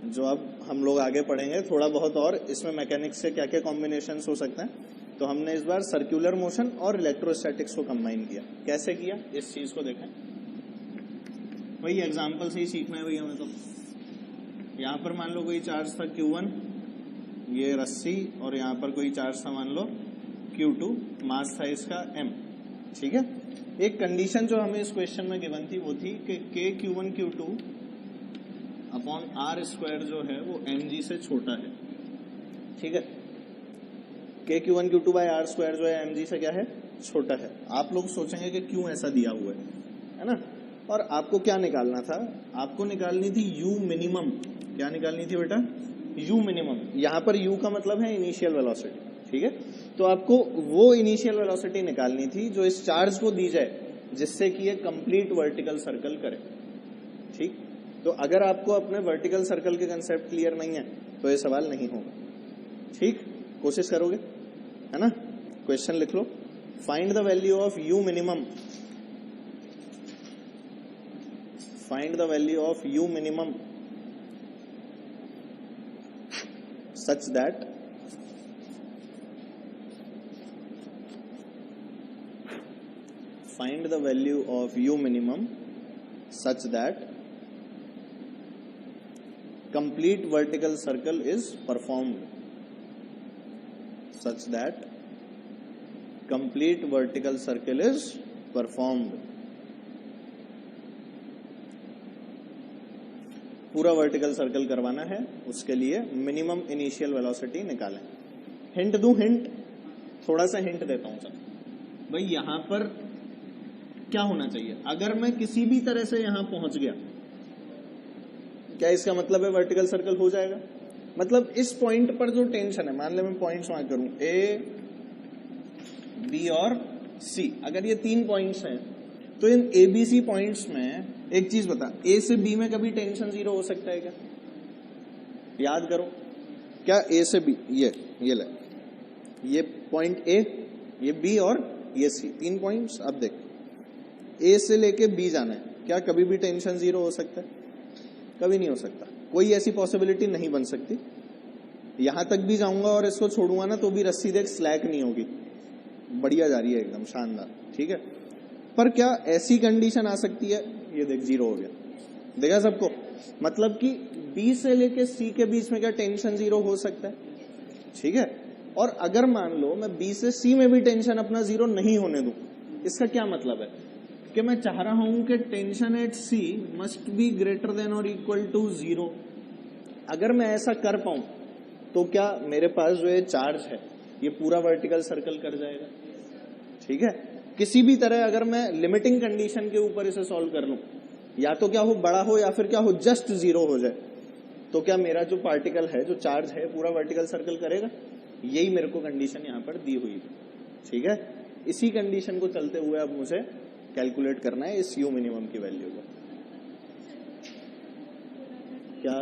जो अब हम लोग आगे पढ़ेंगे थोड़ा बहुत, और इसमें मैकेनिक्स से क्या क्या कॉम्बिनेशन हो सकते हैं। तो हमने इस बार सर्कुलर मोशन और इलेक्ट्रोस्टैटिक्स को कंबाइन किया। कैसे किया इस चीज को देखें, वही एग्जाम्पल से ही सीखना है भैया हमें। तो यहाँ पर मान लो कोई चार्ज था Q1, ये रस्सी, और यहाँ पर कोई चार्ज था मान लो Q2, मास था इसका m। ठीक है, एक कंडीशन जो हमें इस क्वेश्चन में गिवन थी वो थी कि K Q1 Q2 upon R square जो है वो mg से छोटा है। ठीक है, K Q1 Q2 bye R square जो है mg से क्या है, छोटा है। आप लोग सोचेंगे कि क्यों ऐसा दिया हुआ है ना। और आपको क्या निकालना था, आपको निकालनी थी u मिनिमम। क्या निकालनी थी बेटा, u मिनिमम। यहाँ पर u का मतलब है इनिशियल वेलोसिटी। ठीक है, तो आपको वो इनिशियल वेलोसिटी निकालनी थी जो इस चार्ज को दी जाए जिससे कि ये कंप्लीट वर्टिकल सर्कल करे। ठीक, तो अगर आपको अपने वर्टिकल सर्कल के कंसेप्ट क्लियर नहीं है तो ये सवाल नहीं होगा। ठीक, कोशिश करोगे है ना। क्वेश्चन लिख लो, find the value of u minimum, find the value of u minimum such that find the value of u minimum such that complete vertical circle is performed, such that complete vertical circle is performed। पूरा vertical circle करवाना है, उसके लिए minimum initial velocity निकालें। Hint दूं, hint थोड़ा सा hint देता हूं सर। भाई यहां पर क्या होना चाहिए, अगर मैं किसी भी तरह से यहां पहुंच गया, क्या इसका मतलब है वर्टिकल सर्कल हो जाएगा? मतलब इस पॉइंट पर जो टेंशन है, मान ले मैं पॉइंट्स मार्क करूं A, B और C, अगर ये 3 पॉइंट्स हैं तो इन ABC पॉइंट्स में एक चीज बता, A से B में कभी टेंशन 0 हो सकता है क्या? याद करो, क्या A से B, ये ले, ये पॉइंट A, ये B और ये C, 3 पॉइंट्स। अब देख, A से लेके B जाना है, क्या कभी भी टेंशन 0 हो सकता है? कभी नहीं हो सकता, कोई ऐसी पॉसिबिलिटी नहीं बन सकती। यहां तक भी जाऊंगा और इसको छोड़ूंगा ना तो भी रस्सी देख स्लैक नहीं होगी, बढ़िया जा रही है एकदम शानदार। ठीक है, पर क्या ऐसी कंडीशन आ सकती है, ये देख 0 हो गया, देखा सबको। मतलब कि B से लेके C के बीच में क्या टेंशन 0 हो सकता है? ठीक है, और अगर मान लो मैं B से C में भी टेंशन अपना 0 नहीं होने दूं, इसका क्या मतलब है कि मैं चाह रहा हूं कि tension eight C must be greater than और इक्वल टू 0। अगर मैं ऐसा कर पाऊं तो क्या मेरे पास जो ये चार्ज है ये पूरा वर्टिकल सर्कल कर जाएगा? ठीक है, किसी भी तरह अगर मैं लिमिटिंग कंडीशन के ऊपर इसे सॉल्व कर लूं, या तो क्या हो बड़ा हो या फिर क्या हो जस्ट 0 हो जाए, तो क्या मेरा जो पार्टिकल है, जो चार्ज है, पूरा वर्टिकल सर्कल करेगा? यही मेरे को कंडीशन यहाँ पर दी हुई है। ठीक है, इसी कंडीशन को चलते हुए अब मुझे कैलकुलेट करना है इस u मिनिमम की वैल्यू को। क्या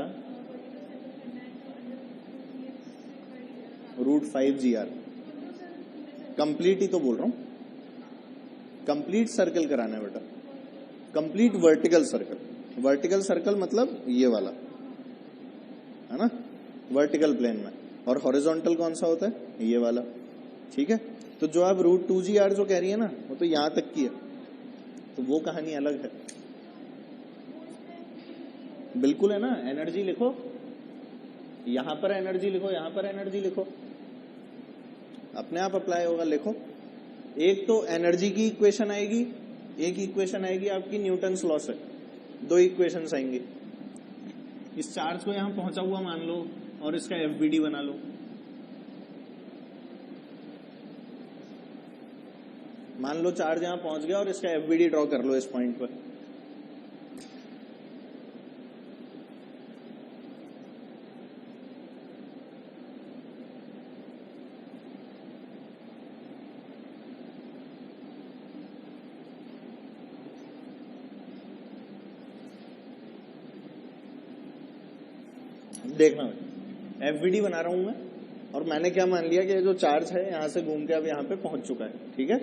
√5gr, कंप्लीट ही तो बोल रहा हूं, कंप्लीट सर्कल कराना है बेटा, complete vertical circle. Vertical circle मतलब ये वाला है ना, वर्टिकल प्लेन में, और हॉरिजॉन्टल कौन सा होता है, ये वाला। ठीक है, तो जो आप √2gr जो कह रही है ना, वो तो यहां तक की है, तो वो कहानी अलग है। बिल्कुल है ना, एनर्जी लिखो, यहां पर एनर्जी लिखो, यहां पर एनर्जी लिखो, अपने आप अप्लाई होगा। लिखो, एक तो एनर्जी की इक्वेशन आएगी, एक इक्वेशन आएगी आपकी न्यूटन्स लॉ से, 2 इक्वेशंस आएंगी। इस चार्ज को यहां पहुंचा हुआ मान लो और इसका FBD बना लो। मान लो चार्ज यहां पहुंच गया और इसका FBD ड्रॉ कर लो इस पॉइंट पर। देखना, FBD बना रहा हूं मैं, और मैंने क्या मान लिया कि जो चार्ज है यहां से घूम के अब यहां पे पहुंच चुका है। ठीक है,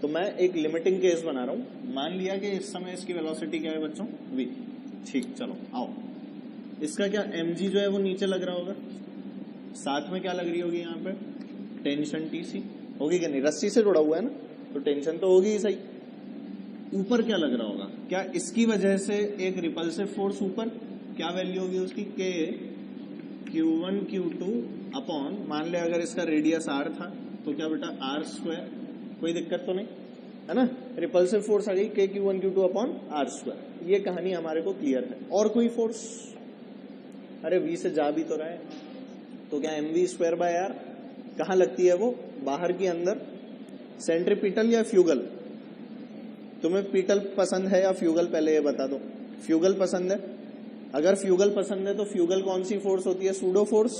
तो मैं एक लिमिटिंग केस बना रहा हूं, मान लिया कि इस समय इसकी वेलोसिटी क्या है बच्चों, v। ठीक, चलो आओ, इसका क्या mg जो है वो नीचे लग रहा होगा, साथ में क्या लग रही होगी यहाँ पे टेंशन टीसी होगी कि नहीं, रस्सी से जुड़ा हुआ है ना तो टेंशन तो होगी ही सही। ऊपर क्या लग रहा होगा, क्या इसकी वजह से एक रिपल्सिव फोर्स ऊपर, क्या वैल्यू होगी उसकी k q1 q2 अपॉन, मान ले अगर इसका रेडियस r था तो क्या बेटा r स्क्वायर, कोई दिक्कत तो नहीं है ना, रिपल्सिव फोर्स आ गई k q1 q2 upon r square. ये कहानी हमारे को क्लियर है। और कोई फोर्स, अरे v से जा भी तो रहा है, तो क्या mv स्क्वायर बाय r, कहाँ लगती है वो, बाहर की अंदर, सेंट्रीपिटल या फ्यूगल, तुम्हें पीटल पसंद है या फ्यूगल, पहले ये बता दो। फ्यूगल पसंद है, अगर फ्यूगल पसंद है तो फ्यूगल कौन सी फोर्स होती है, सूडो फोर्स।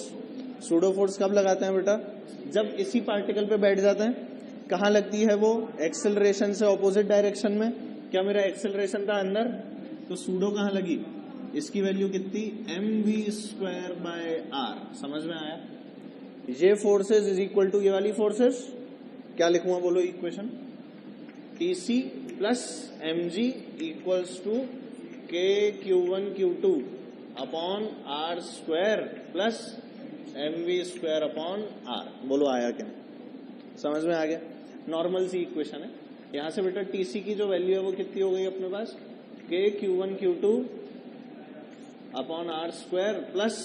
सूडो फोर्स कब लगाते हैं बेटा, जब इसी पार्टिकल पे बैठ जाते हैं। कहाँ लगती है वो, एक्सेलरेशन से ऑपोजिट डायरेक्शन में। क्या मेरा एक्सेलरेशन था अंदर, तो सूडो कहाँ लगी, इसकी वैल्यू कितनी, mv स्क्वायर बाय r। समझ में आया, ये फोर्सेज इज इक्वल टू ये वाली फोर्सेज, क्या लिखूंगा बोलो equation, TC plus mg equals to k q1 q2 upon r square plus mv square upon r। बोलो आया क्या, समझ में आ गया, नॉर्मल सी इक्वेशन है। यहां से बेटा TC की जो वैल्यू है वो कितनी हो गई अपने पास, k q1 q2 upon r square plus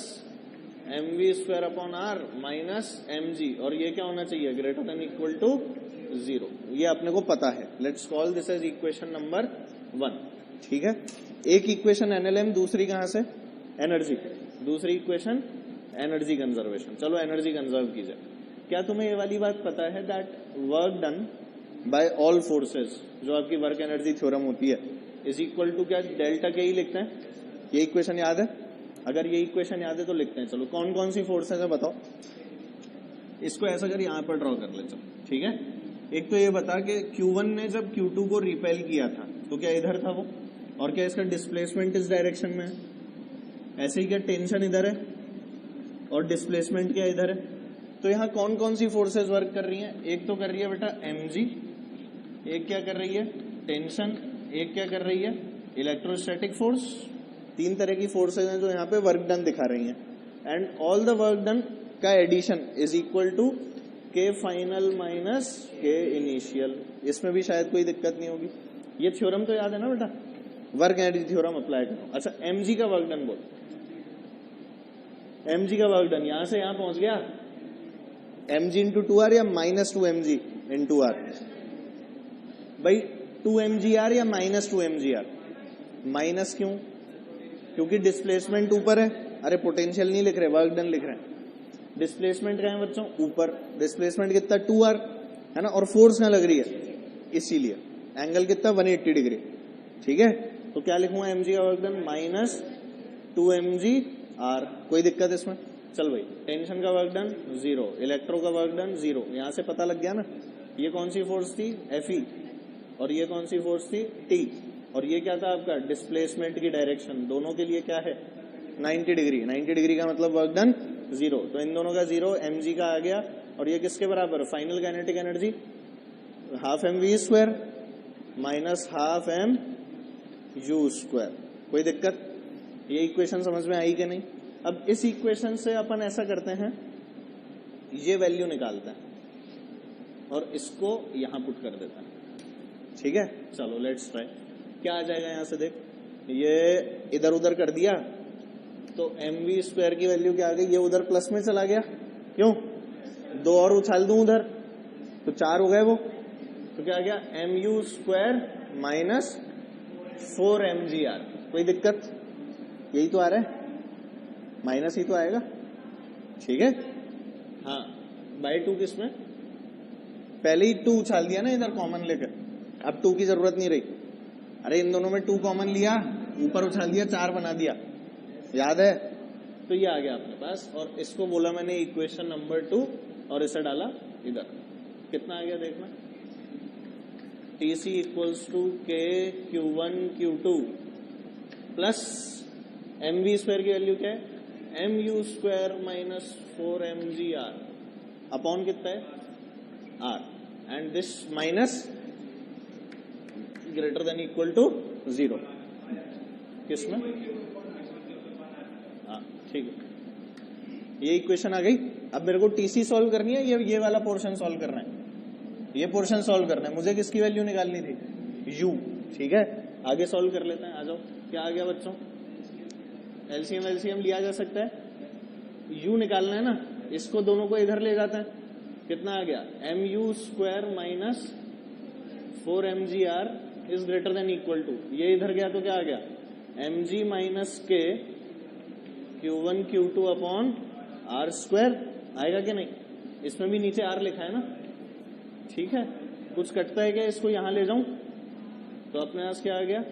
mv square upon r minus mg, और ये क्या होना चाहिए, ग्रेटर देन इक्वल टू 0। ये अपने को पता है। Let's call this as equation number 1। ठीक है, एक इक्वेशन एनएलएम, दूसरी कहां से, एनर्जी, दूसरी इक्वेशन एनर्जी कंजर्वेशन। चलो एनर्जी कंजर्व कीजिए। क्या तुम्हें ये वाली बात पता है that work done by all forces, जो आपकी वर्क एनर्जी थ्योरम होती है, इज इक्वल टू क्या, डेल्टा के ही लिखते हैं। ये इक्वेशन याद है, अगर ये इक्वेशन याद है तो लिखते हैं। चलो कौन कौन सी फोर्सेस है बताओ, इसको ऐसा कर यहां पर ड्रॉ कर ले। चलो ठीक है, एक तो ये बता कि Q1 ने जब Q2 को रिपेल किया था तो क्या इधर था वो, और क्या इसका डिस्प्लेसमेंट इस डायरेक्शन में है, ऐसे ही क्या टेंशन इधर है और डिस्प्लेसमेंट क्या इधर है। तो यहाँ कौन कौन सी फोर्सेस वर्क कर रही हैं, एक तो कर रही है बेटा mg, एक क्या कर रही है टेंशन, एक क्या कर रही है इलेक्ट्रोस्टैटिक फोर्स। तीन तरह की फोर्सेज हैं जो यहाँ पे वर्क डन दिखा रही हैं। And all the work done का एडिशन इज इक्वल टू के फाइनल माइनस के इनिशियल। इसमें भी शायद कोई दिक्कत नहीं होगी। ये थ्योरम तो याद है ना बेटा, वर्क एनर्जी थ्योरम अप्लाई करो। अच्छा mg का वर्क डन बोल, mg का वर्क डन यहां से यहां पहुंच गया, mg इंटू 2r या माइनस 2mg इंटू r, भाई 2mgr या माइनस 2mgr। माइनस क्यों, क्योंकि डिस्प्लेसमेंट ऊपर है, अरे पोटेंशियल नहीं लिख रहे, वर्क डन लिख रहे हैं। डिस्प्लेसमेंट क्या है बच्चों, ऊपर, डिस्प्लेसमेंट कितना 2r है ना, और फोर्स कहां लग रही है, इसीलिए एंगल कितना 180 डिग्री। ठीक है, तो क्या लिखूंगा mg का वर्क डन माइनस 2mgr। कोई दिक्कत इसमें, चल भाई। टेंशन का वर्क डन 0, इलेक्ट्रो का वर्क डन 0, यहां से पता लग गया ना। ये कौन सी फोर्स थी, Fe, और ये कौन सी फोर्स थी, T, और ये क्या था आपका डिस्प्लेसमेंट की डायरेक्शन, दोनों के लिए क्या है 90 डिग्री। 90 डिग्री का मतलब वर्क डन 0, तो इन दोनों का 0, mg का आ गया। और ये किसके बराबर, final kinetic energy half mv square minus half mu square. कोई दिक्कत, ये इक्वेशन समझ में आई कि नहीं। अब इस इक्वेशन से अपन ऐसा करते हैं, ये वैल्यू निकालते हैं और इसको यहां पुट कर देते हैं। ठीक है, चलो लेट्स ट्राई। क्या आ जाएगा यहां से, देख ये इधर उधर कर दिया तो mv स्क्वायर की वैल्यू क्या आ गई, ये उधर प्लस में चला गया, क्यों, 2 और उछाल दूं उधर तो 4 हो गए वो, तो क्या आ गया mu स्क्वायर माइनस 4mgr। कोई दिक्कत, यही तो आ रहा है, माइनस ही तो आएगा। ठीक है, हाँ बाय 2 किसमें, पहले ही 2 उछाल दिया ना इधर कॉमन लेकर, अब 2 की जरूरत नहीं रही। अरे इन दोनों में 2 कॉमन लिया, ऊपर उछाल दिया, 4 बना दिया, याद है। तो ये आ गया अपने पास, और इसको बोला मैंने इक्वेशन नंबर 2 और इसे डाला इधर। कितना आ गया देखना, TC इक्वल्स टू के Q1 Q2 plus mv square की वैल्यू क्या है, mu square minus 4mgr upon कितना है r, and this minus greater than equal to 0। किसमें, ठीक है, ये इक्वेशन आ गई। अब मेरे को टीसी सॉल्व करनी है, ये वाला पोर्शन सॉल्व करना है, ये पोर्शन सॉल्व करना है। मुझे किसकी वैल्यू निकालनी थी? यू। ठीक है, आगे सॉल्व कर लेते हैं। आ जाओ, क्या आ गया बच्चों? एलसीएम लिया जा सकता है, यू निकालना है ना, इसको दोनों को इधर ले जाते हैं। कितना आ गया? mu² minus 4mgr is greater than equal to, ये इधर गया तो क्या आ गया? mg minus k q1 q2 upon r square. आएगा कि नहीं? इसमें भी नीचे r लिखा है ना। ठीक है, कुछ कटता है क्या? इसको यहां ले जाऊं तो अपने पास क्या आ गया?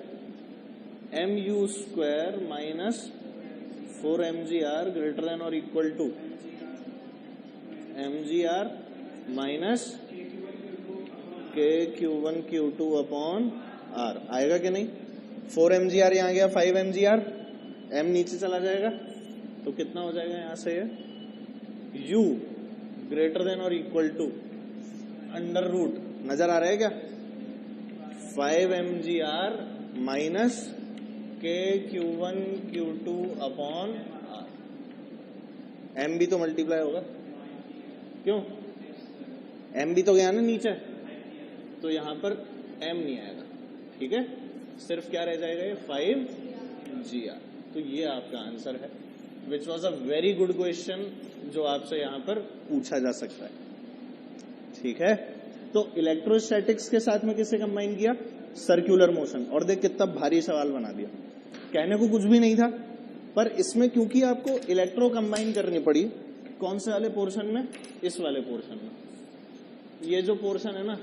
mu² minus 4mgr greater than और equal to mgr minus k q1 q2 upon r। आएगा कि नहीं? 4mgr यहाँ गया, 5mgr, m नीचे चला जाएगा तो कितना हो जाएगा यहां से? u ग्रेटर देन और इक्वल टू अंडर रूट, नजर आ रहा है क्या? 5mgr minus k q1 q2 upon r। m भी तो मल्टीप्लाई होगा, क्यों? m भी तो गया ना नीचे, तो यहां पर m नहीं आएगा। ठीक है, सिर्फ क्या रह जाएगा? ये 5gr। तो ये आपका आंसर है, which was a very good question, जो आपसे यहां पर पूछा जा सकता है। ठीक है, तो इलेक्ट्रोस्टैटिक्स के साथ में किसे कंबाइन किया? Circular motion. और देख कितना भारी सवाल बना दिया, कहने को कुछ भी नहीं था, पर इसमें क्योंकि आपको इलेक्ट्रो कंबाइन करनी पड़ी, कौन से वाले पोर्शन में? इस वाले पोर्शन में। ये जो पोर्शन है ना,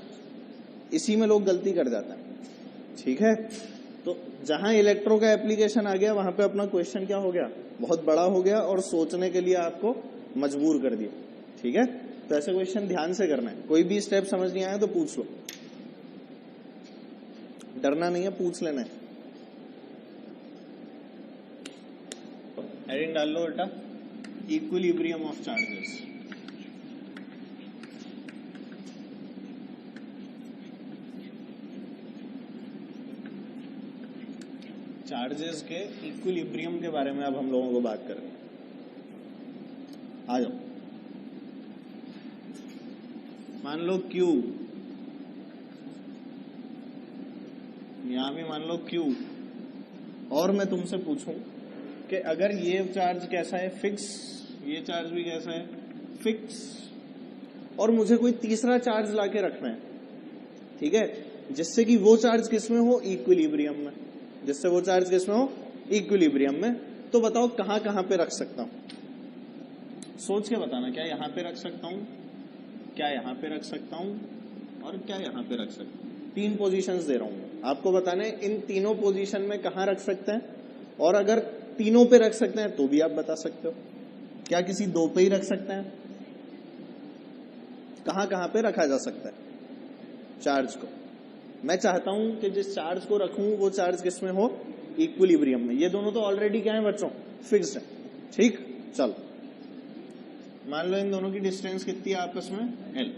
इसी में लोग गलती कर जाते हैं। ठीक है, तो जहां इलेक्ट्रो का एप्लीकेशन आ गया, वहां पे अपना क्वेश्चन क्या हो गया? बहुत बड़ा हो गया और सोचने के लिए आपको मजबूर कर दिया। ठीक है, तो ऐसे क्वेश्चन ध्यान से करना है। कोई भी स्टेप समझ नहीं आया तो पूछ लो, डरना नहीं है, पूछ लेना है। हेडिंग डाल लो बेटा, इक्विलिब्रियम ऑफ चार्जेस। चार्जेस के इक्विलिब्रियम के बारे में अब हम लोगों को बात कर रहे हैं। आ जाओ, मान लो Q, यहां भी मान लो Q, और मैं तुमसे पूछूं कि अगर ये चार्ज कैसा है? फिक्स। ये चार्ज भी कैसा है? फिक्स। और मुझे कोई तीसरा चार्ज लाके रखना है, ठीक है, जिससे कि वो चार्ज किसमें हो? इक्विलिब्रियम में। जिससे वो चार्ज किसमें हो? इक्विलिब्रियम में। तो बताओ कहां कहां पे रख सकता हूं? सोच के बताना। क्या यहां पे रख सकता हूं, क्या यहां पे रख सकता हूं, और क्या यहां पे रख सकता हूं? 3 पोजीशंस दे रहा हूं आपको, बताने इन तीनों पोजीशन में कहां रख सकते हैं, और अगर तीनों पे रख सकते हैं तो भी आप बता सकते हो। क्या किसी 2 पे ही रख सकते हैं? कहां कहां पे रखा जा सकता है चार्ज को? मैं चाहता हूं कि जिस चार्ज को रखूं वो चार्ज किसमें हो? इक्विलिब्रियम में। ये दोनों तो ऑलरेडी क्या है बच्चों? फिक्स्ड है। ठीक, चलो मान लो इन दोनों की डिस्टेंस कितनी है आपस में? L।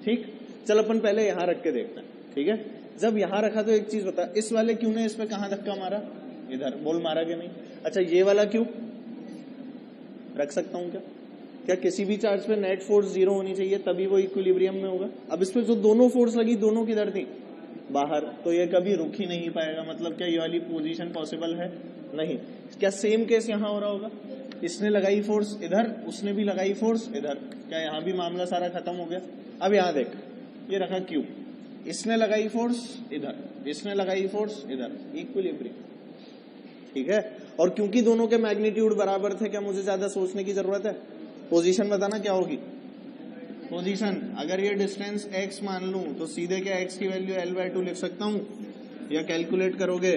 ठीक, चल अपन पहले यहां रख के देखते हैं। ठीक है, जब यहां रखा तो एक चीज बता, इस वाले क्यू ने इस पे कहां धक्का मारा? इधर। बोल मारा कि नहीं? अच्छा, ये वाला क्यू रख सकता हूं क्या? क्या किसी भी चार्ज पे नेट फोर्स 0 होनी चाहिए, तभी वो इक्विलिब्रियम में होगा? अब इस पे जो दोनों फोर्स लगी, दोनों किधर थी? बाहर। तो ये कभी रुक ही नहीं पाएगा। मतलब क्या ये वाली पोजीशन पॉसिबल है? नहीं। क्या सेम केस यहां हो रहा होगा? इसने लगाई फोर्स इधर, उसने भी लगाई फोर्स इधर, क्या यहां भी मामला सारा खत्म हो गया? अब यहां देख, ये रखा क्यू, इसने लगाई फोर्स इधर, इसने लगाई फोर्स इधर, इक्विलिब्रियम। ठीक है, और क्योंकि दोनों के मैग्नीट्यूड बराबर थे, क्या मुझे ज्यादा सोचने की जरूरत है? पोजीशन बताना क्या होगी? पोजीशन, अगर ये डिस्टेंस x मान लूं तो सीधे क्या x की वैल्यू L/2 लिख सकता हूं, या कैलकुलेट करोगे?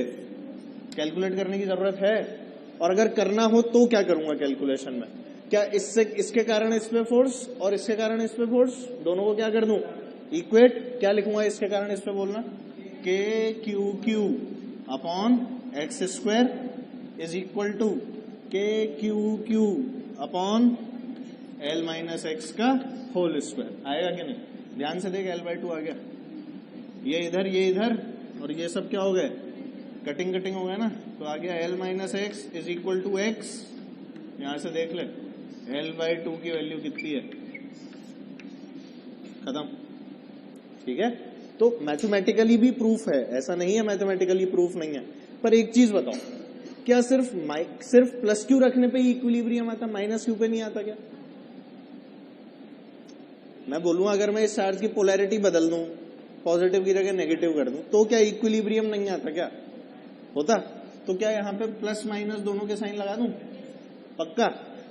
कैलकुलेट करने की जरूरत है? और अगर करना हो तो क्या करूंगा कैलकुलेशन में? क्या इससे इसके कारण इस पे फोर्स और इसके कारण इस पे फोर्स, दोनों को क्या कर दूं? इक्वेट। क्या लिखूंगा इसके कारण इस पे? बोलना KQQ upon x² is equal to KQQ upon L minus x का होल स्क्वायर। आएगा कि नहीं? ध्यान से देख, L/2 आ गया, ये इधर, और ये सब क्या हो गए? कटिंग हो गया ना, तो आ गया L minus x is equal to x यहां से देख ले, L/2 की वैल्यू कितनी है, खत्म। ठीक है, तो मैथमेटिकली भी प्रूफ है, ऐसा नहीं है मैथमेटिकली प्रूफ नहीं है। पर एक चीज बताओ, क्या सिर्फ प्लस क्यू रखने पे इक्विलिब्रियम आता, माइनस क्यू पे नहीं आता क्या? मैं बोलूंगा अगर मैं इस चार्ज की पोलैरिटी बदल दूं, पॉजिटिव की जगह नेगेटिव कर दूं, तो क्या इक्विलिब्रियम नहीं आता? क्या होता? तो क्या यहाँ पे प्लस माइनस दोनों के साइन लगा दूं? पक्का।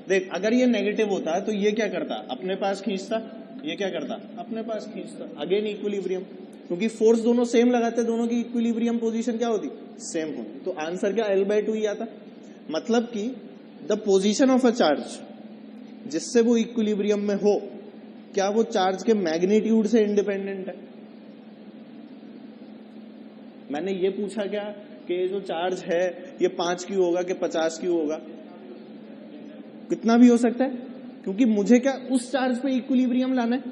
देख, अगर ये नेगेटिव होता तो ये क्या करता, अपने पास खींचता, ये क्या करता, अपने पास खींचता, अगेन इक्विलिब्रियम। क्योंकि फोर्स दोनों सेम लगाते, दोनों की इक्विलिब्रियम पोजीशन क्या होती, सेम होती। तो आंसर क्या, L/2 ही आता। मतलब कि the position of a charge जिससे वो इक्विलिब्रियम में हो, क्या वो चार्ज के मैग्नीट्यूड से इंडिपेंडेंट है? मैंने ये पूछा क्या कि जो चार्ज है ये 5 क्यू होगा कि 50 क्यू होगा, कितना भी हो सकता है, क्योंकि मुझे क्या उस चार्ज पे इक्विलिब्रियम लाना है।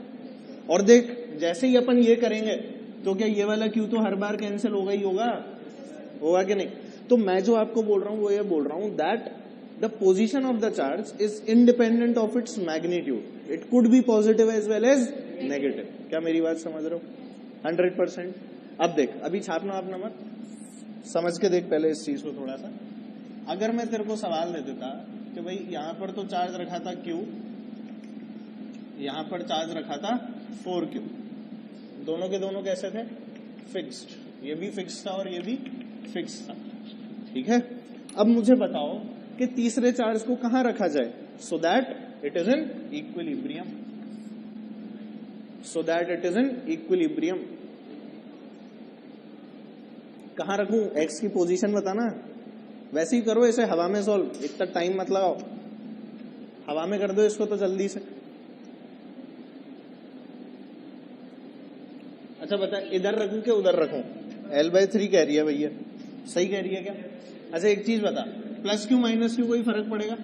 और देख, जैसे ही अपन ये करेंगे तो क्या ये वाला क्यू तो हर बार कैंसिल होगा ही होगा कि नहीं? तो मैं जो आपको बोल रहा हूं वो ये बोल रहा हूं that the position of the charge is independent of its magnitude, it could be positive as well as negative. क्या मेरी बात समझ रहे हो? 100%। अब देख, अभी छापना अपना मत, समझ के देख पहले इस चीज को थोड़ा सा। अगर मैं तेरे को सवाल दे देता कि भाई यहां पर तो चार्ज रखा था Q, यहां पर चार्ज रखा था 4Q, दोनों के दोनों कैसे थे, फिक्स्ड, ये भी फिक्स था और ये भी फिक्स था। ठीक है, अब मुझे बताओ कि तीसरे चार्ज को कहां रखा जाए so that it is in equilibrium, कहां रखूं? एक्स की पोजीशन बताना, वैसे ही करो, ऐसे हवा में सॉल्व, इतना टाइम मत लगाओ, हवा में कर दो इसको तो जल्दी से। अच्छा बता, इधर रखूं कि उधर रखूं? L/3 कह रही है भैया, सही कह रही है क्या? अच्छा एक चीज बता, प्लस क्यू माइनस क्यू कोई फर्क पड़ेगा?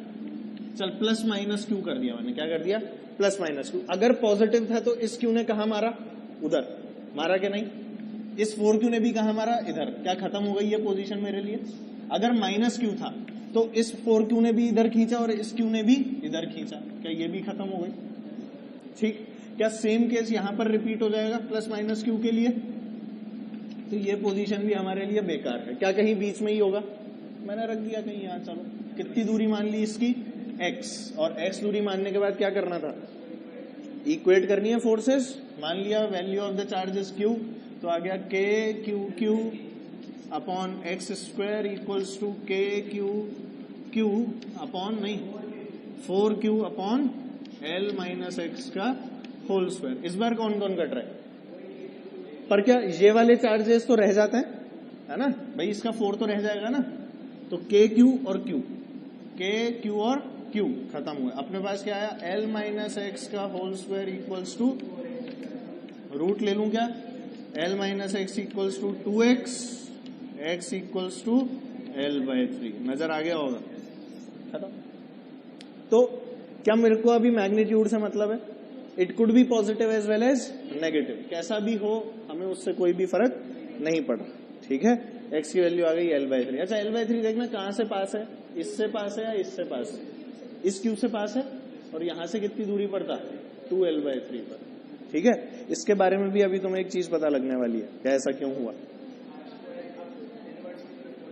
चल प्लस माइनस क्यू कर दिया मैंने, क्या कर दिया, प्लस माइनस क्यू। अगर पॉजिटिव था तो इस क्यू ने कहा मारा, उधर मारा कि नहीं? इस 4Q ने भी कहा मारा, इधर। क्या खत्म हो गई ये पोजीशन मेरे लिए? अगर माइनस क्यू था तो इस 4Q ने भी इधर खींचा और इस Q ने भी इधर खींचा, क्या ये भी खत्म हो गई? ठीक, क्या सेम केस यहां पर रिपीट हो जाएगा प्लस माइनस क्यू के लिए? तो ये पोजीशन भी हमारे लिए बेकार है। क्या कहीं बीच में ही होगा? मैंने रख दिया कहीं यहां। चलो, कितनी दूरी मान ली इसकी, x, और x दूरी मानने के बाद क्या करना था, इक्वेट करनी है फोर्सेस। मान लिया value of the charge is q, तो आ गया k q upon x square equals to k q upon नहीं 4q upon l minus x का होल स्क्वायर। इस बार कौन कौन कट रहा है? पर क्या ये वाले चार्जेस तो रह जाते हैं, है ना भाई, इसका 4 तो रह जाएगा ना। तो k q और q खत्म हुआ। अपने पास क्या आया, l माइनस एक्स का whole square equals to, root ले लूं क्या, l minus x equals to 2x, x equals to L/3। नजर आ गया होगा, खत्म। तो क्या मेरे को अभी मैग्नीट्यूड से मतलब है? It could be positive as well as negative, कैसा भी हो हमें उससे कोई भी फर्क नहीं पड़ रहा। ठीक है, x की वैल्यू आ गई L/3। अच्छा L/3 देखना कहां से पास है, इससे पास है या इससे पास है? इस क्यू से पास है, और यहां से कितनी दूरी पड़ता है, 2L/3 पर। ठीक है, इसके बारे में भी अभी तुम्हें एक चीज पता लगने वाली है, क्या ऐसा क्यों हुआ,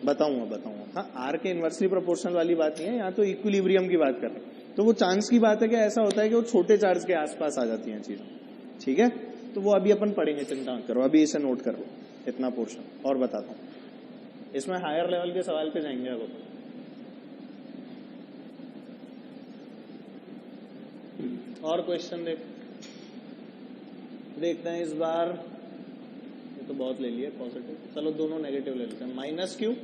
बताऊंगा। हाँ, आर के इनवर्सली प्रोपोर्शनल वाली बात नहीं है, यहाँ तो इक्विलिब्रियम की बात कर रहे हैं। तो वो चांस की बात है कि ऐसा होता है कि वो छोटे चार्ज के आसपास आ जाती हैं चीजें। ठीक है, तो वो अभी अपन पढ़ेंगे, चिंता मत करो, अभी इसे नोट कर लो इतना पोर्शन। और बताता हूँ, इसमें हायर लेवल के सवाल पे जाएंगे अब। और क्वेश्चन देखते हैं इस बार। ये तो बहुत ले लिए पॉजिटिव, चलो दोनों नेगेटिव ले लेते हैं। माइनस क्यू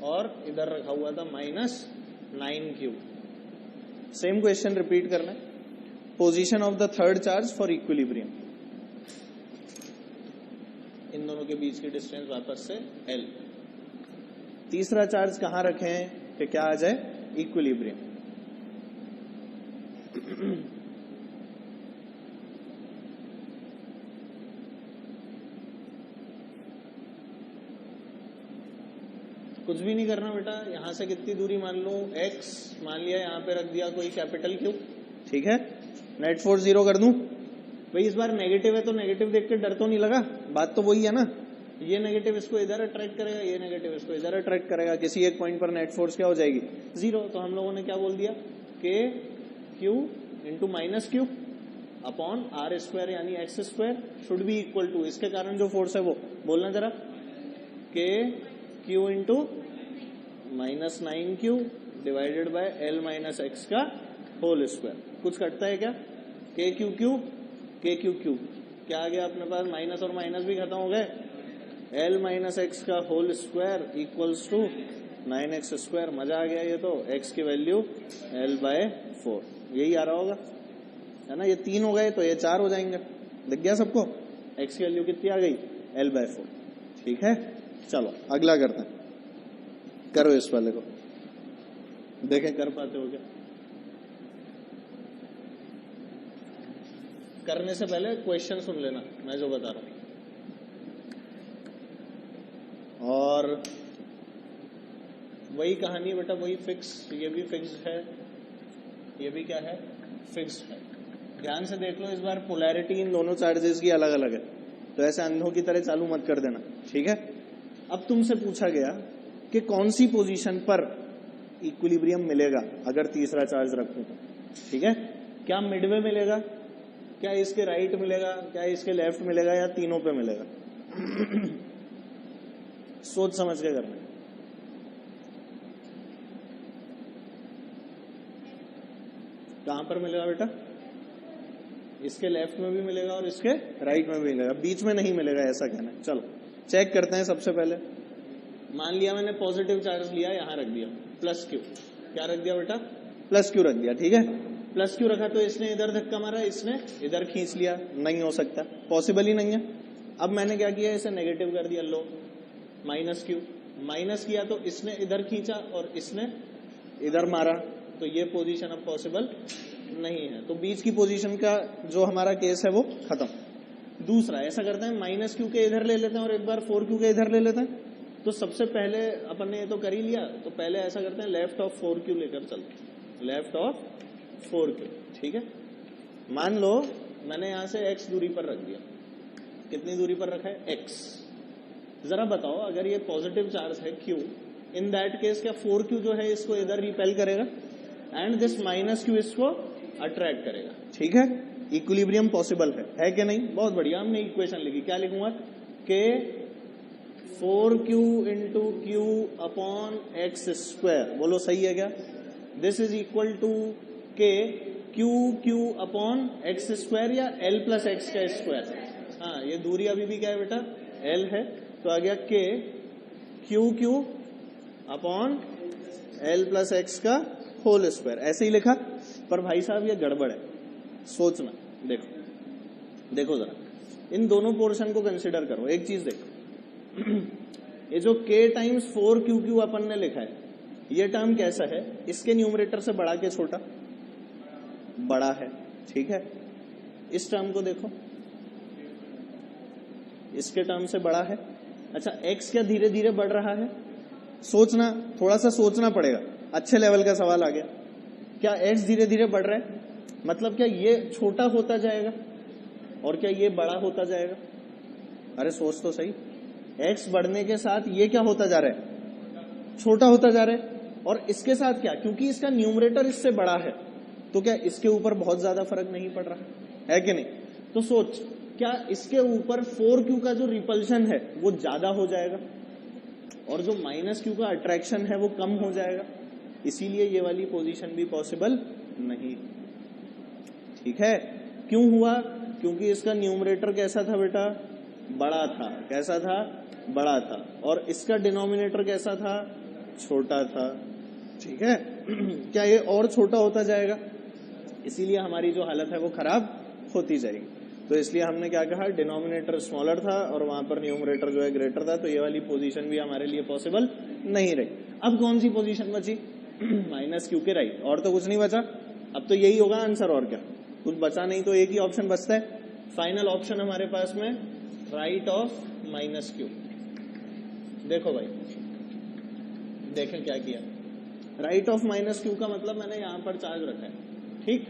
और इधर रखा हुआ था -9q। सेम क्वेश्चन रिपीट करना है। Position of the third charge for equilibrium, इन दोनों के बीच की डिस्टेंस वापस से L। तीसरा चार्ज कहां रखें कि क्या आ जाए, इक्विलिब्रियम। कुछ भी नहीं करना बेटा, यहाँ से कितनी दूरी मान लूं, x मान लिया, यहाँ पे रख दिया कोई कैपिटल Q, ठीक है। नेट फोर्स 0 कर दूं भाई, इस बार नेगेटिव है तो नेगेटिव देख के डर तो नहीं लगा, बात तो वही है ना, ये नेगेटिव इसको इधर अट्रैक्ट करेगा, ये नेगेटिव इसको इधर अट्रैक्ट करेगा, किसी एक पॉइंट पर नेट फोर्स क्या हो जाएगी 0। तो हम लोगों ने क्या बोल दिया, k q into minus q upon r square यानी x square should be equal to, इसके कारण जो फोर्स है वो बोलना जरा, k q into minus 9q divided by l minus x का होल स्क्वायर। कुछ कटता है क्या, k q q k q q, क्या आ गया अपने पास, माइनस और माइनस भी खत्म हो गए, l माइनस एक्स का whole square equals to 9x square. मजा आ गया, ये तो x की वैल्यू l/4, यही आ रहा होगा है ना, ये 3 हो गए तो ये 4 हो जाएंगे, दिख गया सबको, x की वैल्यू कितनी आ गई l/4, ठीक है। चलो अगला करते हैं, करो इस वाले को, देखें कर पाते हो क्या। करने से पहले क्वेश्चन सुन लेना मैं जो बता रहा हूं, और वही कहानी बेटा, वही फिक्स, ये भी फिक्स है, ये भी क्या है फिक्स है। ध्यान से देख लो, इस बार पोलैरिटी इन दोनों चार्जेस की अलग अलग है, तो ऐसे अंधों की तरह चालू मत कर देना, ठीक है। अब तुमसे पूछा गया कि कौन सी पोजीशन पर इक्विलिब्रियम मिलेगा अगर तीसरा चार्ज रखूं तो, ठीक है। क्या मिडवे मिलेगा, क्या इसके राइट मिलेगा, क्या इसके लेफ्ट मिलेगा, या तीनों पे मिलेगा सोच समझ के करना। कहां पर मिलेगा बेटा, इसके लेफ्ट में भी मिलेगा और इसके राइट में भी मिलेगा, बीच में नहीं मिलेगा ऐसा कहना है। चलो चेक करते हैं। सबसे पहले मान लिया मैंने पॉजिटिव चार्ज लिया, यहां रख दिया प्लस क्यू, क्या रख दिया बेटा प्लस क्यू रख दिया, ठीक है। प्लस क्यू रखा तो इसने इधर धक्का मारा, इसने इधर खींच लिया, नहीं हो सकता, पॉसिबल ही नहीं है। अब मैंने क्या किया, इसे नेगेटिव कर दिया, लो माइनस क्यू, माइनस किया तो इसने इधर खींचा और इसने इधर मारा, तो ये पोजीशन अब पॉसिबल नहीं है, तो बीच की पोजीशन का जो हमारा केस है वो खत्म। दूसरा ऐसा करते हैं, माइनस क्यू के इधर ले लेते हैं और एक बार 4q के इधर ले लेते हैं। तो सबसे पहले अपन ने ये तो कर ही लिया, तो पहले ऐसा करते हैं लेफ्ट ऑफ 4q लेकर चलते हैं, लेफ्ट ऑफ 4q, ठीक है। मान लो मैंने यहां से x दूरी पर रख दिया, कितनी दूरी पर रखा है x। जरा बताओ अगर ये पॉजिटिव चार्ज है q, इन दैट केस क्या 4q जो है इसको इधर रिपेल करेगा एंड दिस माइनस q इसको अट्रैक्ट करेगा, ठीक है। इक्विलिब्रियम पॉसिबल है कि नहीं, बहुत बढ़िया। हमने इक्वेशन लिखी, क्या लिखूंगा, के 4q into Q upon x square, बोलो सही है क्या, दिस इज इक्वल टू के क्यू अपॉन एक्स स्क्वायर या l प्लस एक्स का स्क्वायर। हाँ, ये दूरी अभी भी क्या है बेटा l है, तो आ गया के Q upon l plus x का होल स्क्वायर, ऐसे ही लिखा। पर भाई साहब ये गड़बड़ है, सोचना, देखो जरा इन दोनों पोर्शन को कंसिडर करो। एक चीज देखो, ये जो k टाइम्स 4q अपन ने लिखा है, ये टर्म कैसा है, इसके न्यूमरेटर से बड़ा के छोटा, बड़ा है, ठीक है। इस टर्म को देखो, इसके टर्म से बड़ा है। अच्छा, x क्या धीरे धीरे बढ़ रहा है, सोचना, थोड़ा सा सोचना पड़ेगा, अच्छे लेवल का सवाल आ गया। क्या x धीरे धीरे बढ़ रहा है, मतलब क्या ये छोटा होता जाएगा और क्या ये बड़ा होता जाएगा, अरे सोच तो सही, x बढ़ने के साथ ये क्या होता जा रहा है, छोटा होता जा रहा है, और इसके साथ क्या, क्योंकि इसका न्यूमरेटर इससे बड़ा है तो क्या इसके ऊपर बहुत ज्यादा फर्क नहीं पड़ रहा है कि नहीं। तो सोच, क्या इसके ऊपर 4q का जो रिपल्शन है वो ज्यादा हो जाएगा और जो माइनस q का अट्रैक्शन है वो कम हो जाएगा, इसीलिए ये वाली पोजीशन भी पॉसिबल नहीं, ठीक है। क्यों हुआ, क्योंकि इसका न्यूमरेटर कैसा था बेटा, बड़ा था, कैसा था, बड़ा था, और इसका डिनोमिनेटर कैसा था, छोटा था, ठीक है। क्या ये और छोटा होता जाएगा, इसीलिए हमारी जो हालत है वो खराब होती जाएगी। तो इसलिए हमने क्या कहा, डिनोमिनेटर स्मॉलर था और वहां पर न्यूमरेटर जो है ग्रेटर था, तो ये वाली पोजीशन भी हमारे लिए पॉसिबल नहीं रही। अब कौन सी पोजीशन बची, माइनस क्यू के राइट, और तो कुछ नहीं बचा, अब तो यही होगा आंसर, और क्या कुछ बचा नहीं, तो एक ही ऑप्शन बचता है, फाइनल ऑप्शन हमारे पास में राइट ऑफ माइनस क्यू। देखो भाई देखें क्या किया, राइट ऑफ माइनस क्यू का मतलब मैंने यहां पर चार्ज रखा है, ठीक,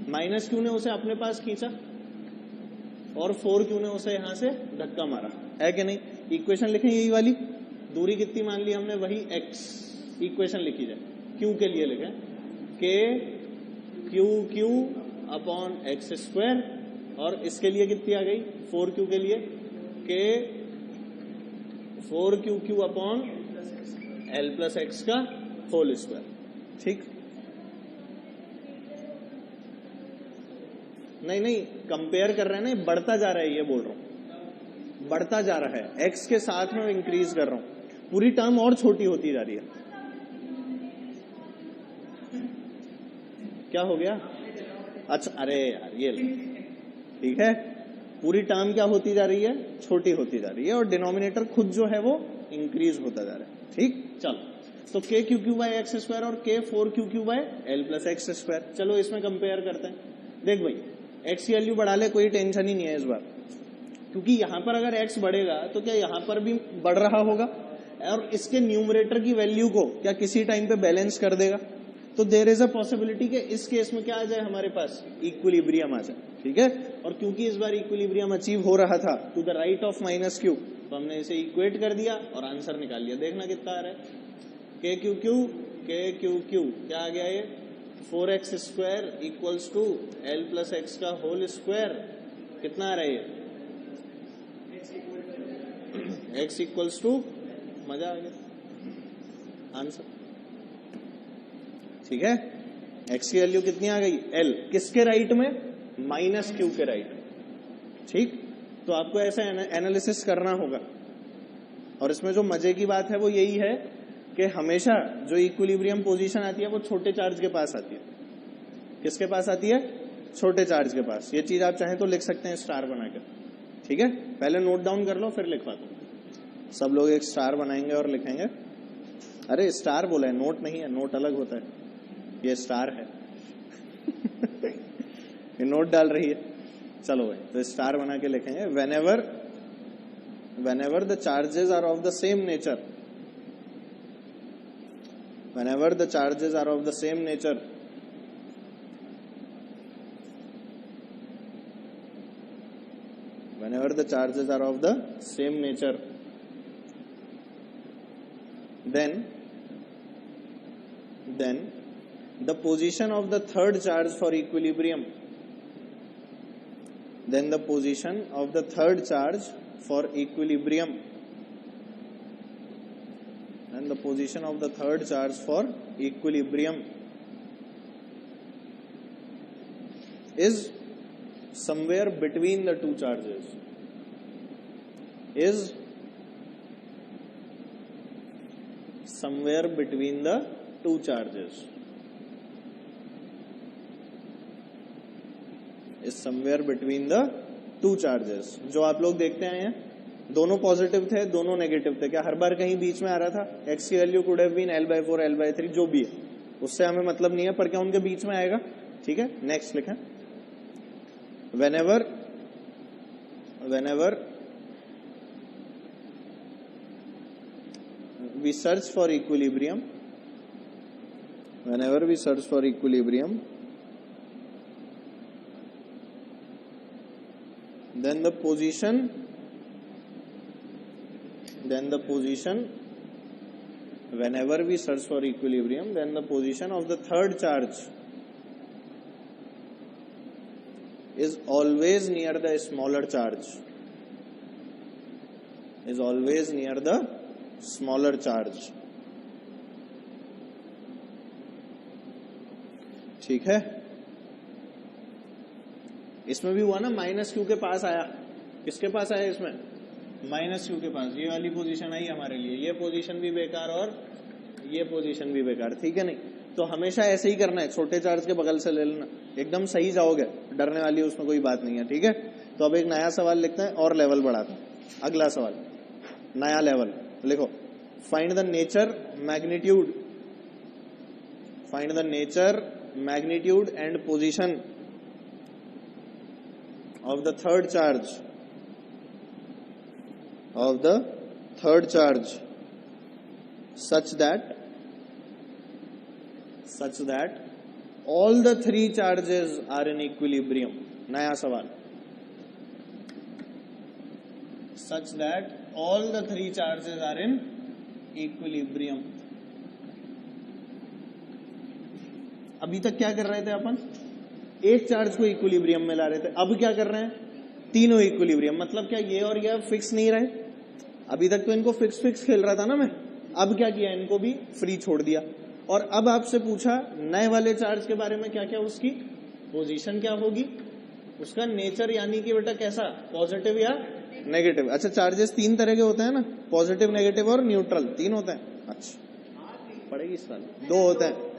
माइनस क्यू ने उसे अपने पास खींचा और 4Q ने उसे यहां से धक्का मारा, है कि नहीं। इक्वेशन लिखें यही वाली, दूरी कितनी मान ली हमने, वही x, इक्वेशन लिखी जाए, Q के लिए लिखें k QQ upon x square, और इसके लिए कितनी आ गई 4Q के लिए k 4QQ upon L plus x का होल स्क्वायर, ठीक। नहीं कंपेयर कर रहे हैं ना, बढ़ता जा रहा है, ये बोल रहा हूं, बढ़ता जा रहा है, x के साथ में इंक्रीज कर रहा हूं, पूरी टर्म और छोटी होती जा रही है। क्या हो गया, अच्छा, अरे यार ये ठीक है, पूरी टर्म क्या होती जा रही है, छोटी होती जा रही है, और डिनोमिनेटर खुद जो है वो इंक्रीज होता जा रहा है, ठीक। चलो, तो k QQ by x square और k 4QQ by L plus x square, चलो इसमें कंपेयर करते हैं। देख भाई, x की वैल्यू बढ़ा ले, कोई टेंशन ही नहीं है इस बार, क्योंकि यहां पर अगर x बढ़ेगा तो क्या यहां पर भी बढ़ रहा होगा, और इसके न्यूमरेटर की वैल्यू को क्या किसी टाइम पे बैलेंस कर देगा, तो देयर इज अ पॉसिबिलिटी कि इस केस में क्या आ जाए हमारे पास, इक्विलिब्रियम आ जाए, ठीक है। और क्योंकि इस बार इक्विलिब्रियम अचीव हो रहा था to the right of minus q, तो हमने इसे इक्वेट कर दिया और आंसर निकाल लिया। देखना कितना आ रहा है, k QQ क्या आ गया, ये 4x square equals to L plus x का होल स्क्वायर, कितना आ रहा है ये, x इक्वल्स टू, मजा आ गया आंसर, ठीक है। x की वैल्यू कितनी आ गई, L, किसके राइट में, माइनस क्यू के राइट में, ठीक। तो आपको ऐसा एनालिसिस करना होगा, और इसमें जो मजे की बात है वो यही है कि हमेशा जो इक्विलिब्रियम पोजीशन आती है वो छोटे चार्ज के पास आती है। किसके पास आती है, छोटे चार्ज के पास। ये चीज आप चाहें तो लिख सकते हैं स्टार बनाकर, ठीक है। पहले नोट डाउन कर लो, फिर लिखवा दो। सब लोग एक स्टार बनाएंगे और लिखेंगे, अरे स्टार बोला है, नोट नहीं है, नोट अलग होता है, ये स्टार है। ये नोट डाल रही है, चलो भाई, तो स्टार बना के लिखेंगे, whenever the charges are of the same nature, whenever the charges are of the same nature, whenever the charges are of the same nature, then the position of the third charge for equilibrium, then the position of the third charge for equilibrium, and the position of the third charge for equilibrium is somewhere between the two charges, is somewhere between the two charges, is somewhere between the two charges। जो आप लोग देखते आए हैं, दोनों positive थे, दोनों negative थे, क्या हर बार कहीं बीच में आ रहा था, x की value could have been L/4 L/3 जो भी है, उससे हमें मतलब नहीं है, पर क्या उनके बीच में आएगा, ठीक है। नेक्स्ट लिखें, whenever we search for equilibrium, then the position whenever we search for equilibrium, then the position of the third charge is always near the smaller charge, is always near the smaller charge, ठीक है। इसमें भी हुआ ना, minus Q के पास आया, किसके पास आया, इसमें माइनस क्यू के पास, ये वाली पोजीशन आई हमारे लिए, ये पोजीशन भी बेकार और ये पोजीशन भी बेकार, ठीक है। नहीं तो हमेशा ऐसे ही करना है, छोटे चार्ज के बगल से ले लेना, एकदम सही जाओगे, डरने वाली उसमें कोई बात नहीं है, ठीक है। तो अब एक नया सवाल लिखते हैं और लेवल बढ़ाते हैं। अगला सवाल, नया लेवल लिखो, find the nature magnitude, find the nature magnitude and position of the third charge, such that all the three charges are in equilibrium. नया सवाल, such that all the three charges are in equilibrium. अभी तक क्या कर रहे थे अपन, एक charge को इक्विलिब्रियम में ला रहे थे, अब क्या कर रहे हैं, तीनों इक्विलिब्रियम. मतलब क्या ये और ये फिक्स नहीं रहे, अभी तक तो इनको फिक्स खेल रहा था ना मैं, अब क्या किया, इनको भी फ्री छोड़ दिया. और अब आपसे पूछा नए वाले चार्ज के बारे में, क्या क्या उसकी पोजीशन क्या होगी, उसका नेचर, यानी कि बेटा कैसा, पॉजिटिव या नेगेटिव. अच्छा, चार्जेस तीन तरह के होते हैं ना, पॉजिटिव, नेगेटिव और न्यूट्रल, तीन होते हैं. अच्छा पड़ेगी इस साल, दो होते हैं.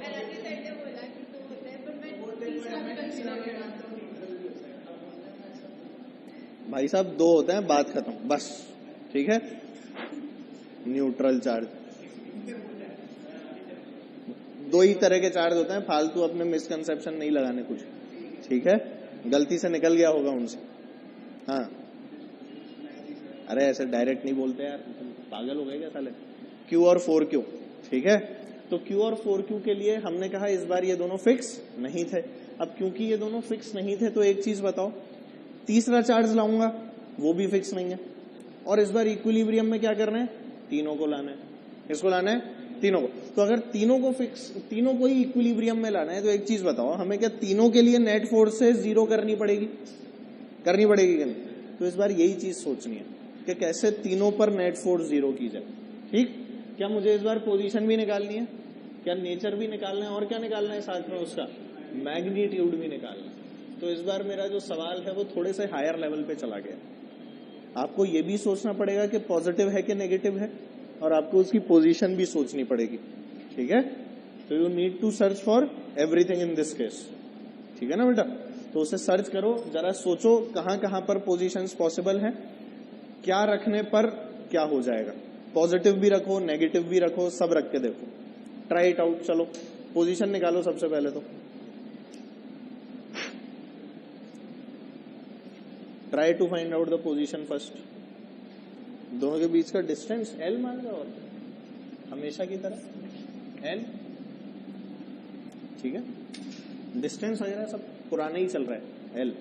भाई साहब दो होते हैं, बात खत्म, बस. ठीक है, न्यूट्रल चार्ज, दो ही तरह के चार्ज होते हैं, फालतू अपने मिसकंसेप्शन नहीं लगाने कुछ. ठीक है, गलती से निकल गया होगा उनसे. हाँ, अरे ऐसे डायरेक्ट नहीं बोलते यार, पागल हो गए क्या साले. Q और 4Q. ठीक है, तो Q और 4Q के लिए हमने कहा इस बार ये दोनों फिक्स नहीं थे. अब क्योंकि ये दोनों फिक्स नहीं थे तो एक चीज बताओ, तीसरा चार्ज लाऊंगा वो भी फिक्स नहीं है, और इस बार इक्विलिब्रियम में क्या करना है, तीनों को लाना है. इसको लाना है, तीनों को. तो अगर तीनों को फिक्स, तीनों को ही इक्विलिब्रियम में लाना है, तो एक चीज बताओ हमें, क्या तीनों के लिए नेट फोर्स से जीरो करनी पड़ेगी कि नहीं. तो इस बार यही चीज सोचनी है कि कैसे तीनों पर नेट फोर्स जीरो की जाए. ठीक, क्या मुझे इस बार पोजीशन भी निकालनी है, क्या नेचर भी निकालना है, और क्या निकालना है साथ में, उसका मैग्नीट्यूड भी निकालना है. तो इस बार मेरा जो सवाल है वो थोड़े से हायर लेवल पे चला गया. आपको ये भी सोचना पड़ेगा कि पॉजिटिव है कि नेगेटिव है, और आपको उसकी पोजीशन भी सोचनी पड़ेगी. ठीक है, तो you need to search for everything in this case. ठीक है ना बेटा, तो उसे सर्च करो, जरा सोचो कहां कहां पर पोजीशंस पॉसिबल हैं, क्या रखने पर क्या हो जाएगा. पॉजिटिव भी रखो, नेगेटिव भी रखो, सब रख के देखो, ट्राई इट आउट. चलो पोजीशन निकालो सबसे पहले, तो try to find out the position first. दोनों के बीच का डिस्टेंस L मान लो, और हमेशा की तरह L. ठीक है, डिस्टेंस वगैरह सब पुराना ही चल रहा है, L.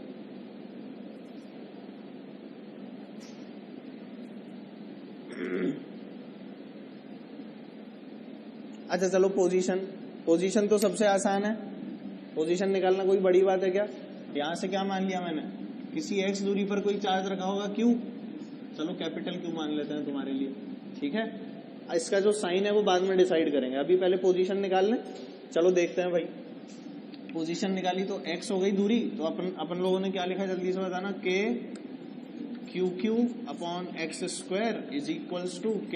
अच्छा चलो, पोजीशन तो सबसे आसान है, पोजीशन निकालना कोई बड़ी बात है क्या. यहां से क्या मान लिया मैंने, किसी x दूरी पर कोई चार्ज रखा होगा Q, चलो कैपिटल Q मान लेते हैं तुम्हारे लिए. ठीक है, इसका जो साइन है वो बाद में डिसाइड करेंगे, अभी पहले पोजीशन निकाल लें. चलो देखते हैं भाई, पोजीशन निकाली तो x हो गई दूरी, तो अपन लोगों ने क्या लिखा, जल्दी से बताना, k QQ upon x square is equals to k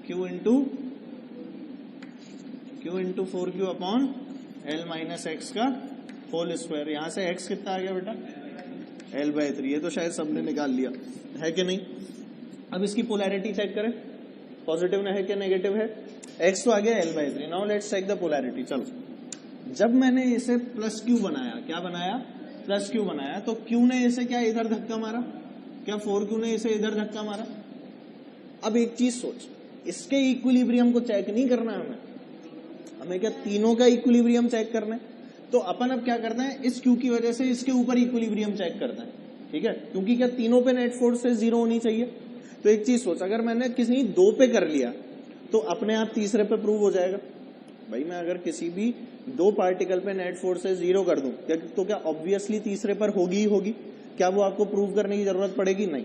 Q into 4Q upon L minus x का होल स्क्वायर. यहां से x कितना आ गया बेटा, L/3. ये तो शायद सबने निकाल लिया है कि नहीं. अब इसकी पोलैरिटी चेक करें, पॉजिटिव है कि नेगेटिव है. x तो आ गया L/3. Now let's check the polarity. चलो, जब मैंने इसे प्लस Q बनाया, क्या बनाया, प्लस Q बनाया, तो Q ने इसे क्या इधर धक्का मारा, क्या 4Q ने इसे इधर धक्का मारा. अब एक चीज सोच, इसके इक्विलिब्रियम को चेक नहीं करना हमें क्या तीनों का इक्विलिब्रियम चेक करना है. तो अपन अब क्या करते हैं, इस Q की वजह से इसके ऊपर इक्विलिब्रियम चेक करते हैं. ठीक है, क्योंकि क्या तीनों पे नेट फोर्स से जीरो होनी चाहिए. तो एक चीज सोच, अगर मैंने किसी दो पे कर लिया तो अपने आप तीसरे पे प्रूव हो जाएगा. भाई मैं अगर किसी भी दो पार्टिकल पे नेट फोर्स से जीरो कर दूं, तो क्या ऑब्वियसली तीसरे पर होगी ही होगी. क्या वो आपको प्रूव करने की जरूरत पड़ेगी, नहीं.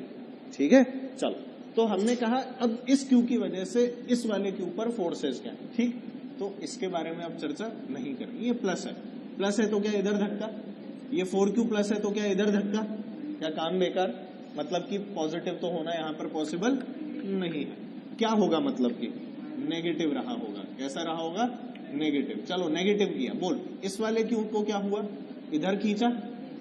ठीक है, चलो, तो हमने कहा अब इस Q की वजह से इस वाले के ऊपर फोर्सेस क्या है. ठीक, तो इसके बारे में अब चर्चा नहीं करेंगे. ये प्लस है तो क्या इधर धक्का, ये 4Q प्लस है तो क्या इधर धक्का, क्या काम बेकार. मतलब कि पॉजिटिव तो होना यहाँ पर पॉसिबल नहीं है. क्या होगा, मतलब कि नेगेटिव रहा होगा. कैसा रहा होगा, नेगेटिव. चलो नेगेटिव किया, बोल इस वाले Q को क्या हुआ, इधर खींचा,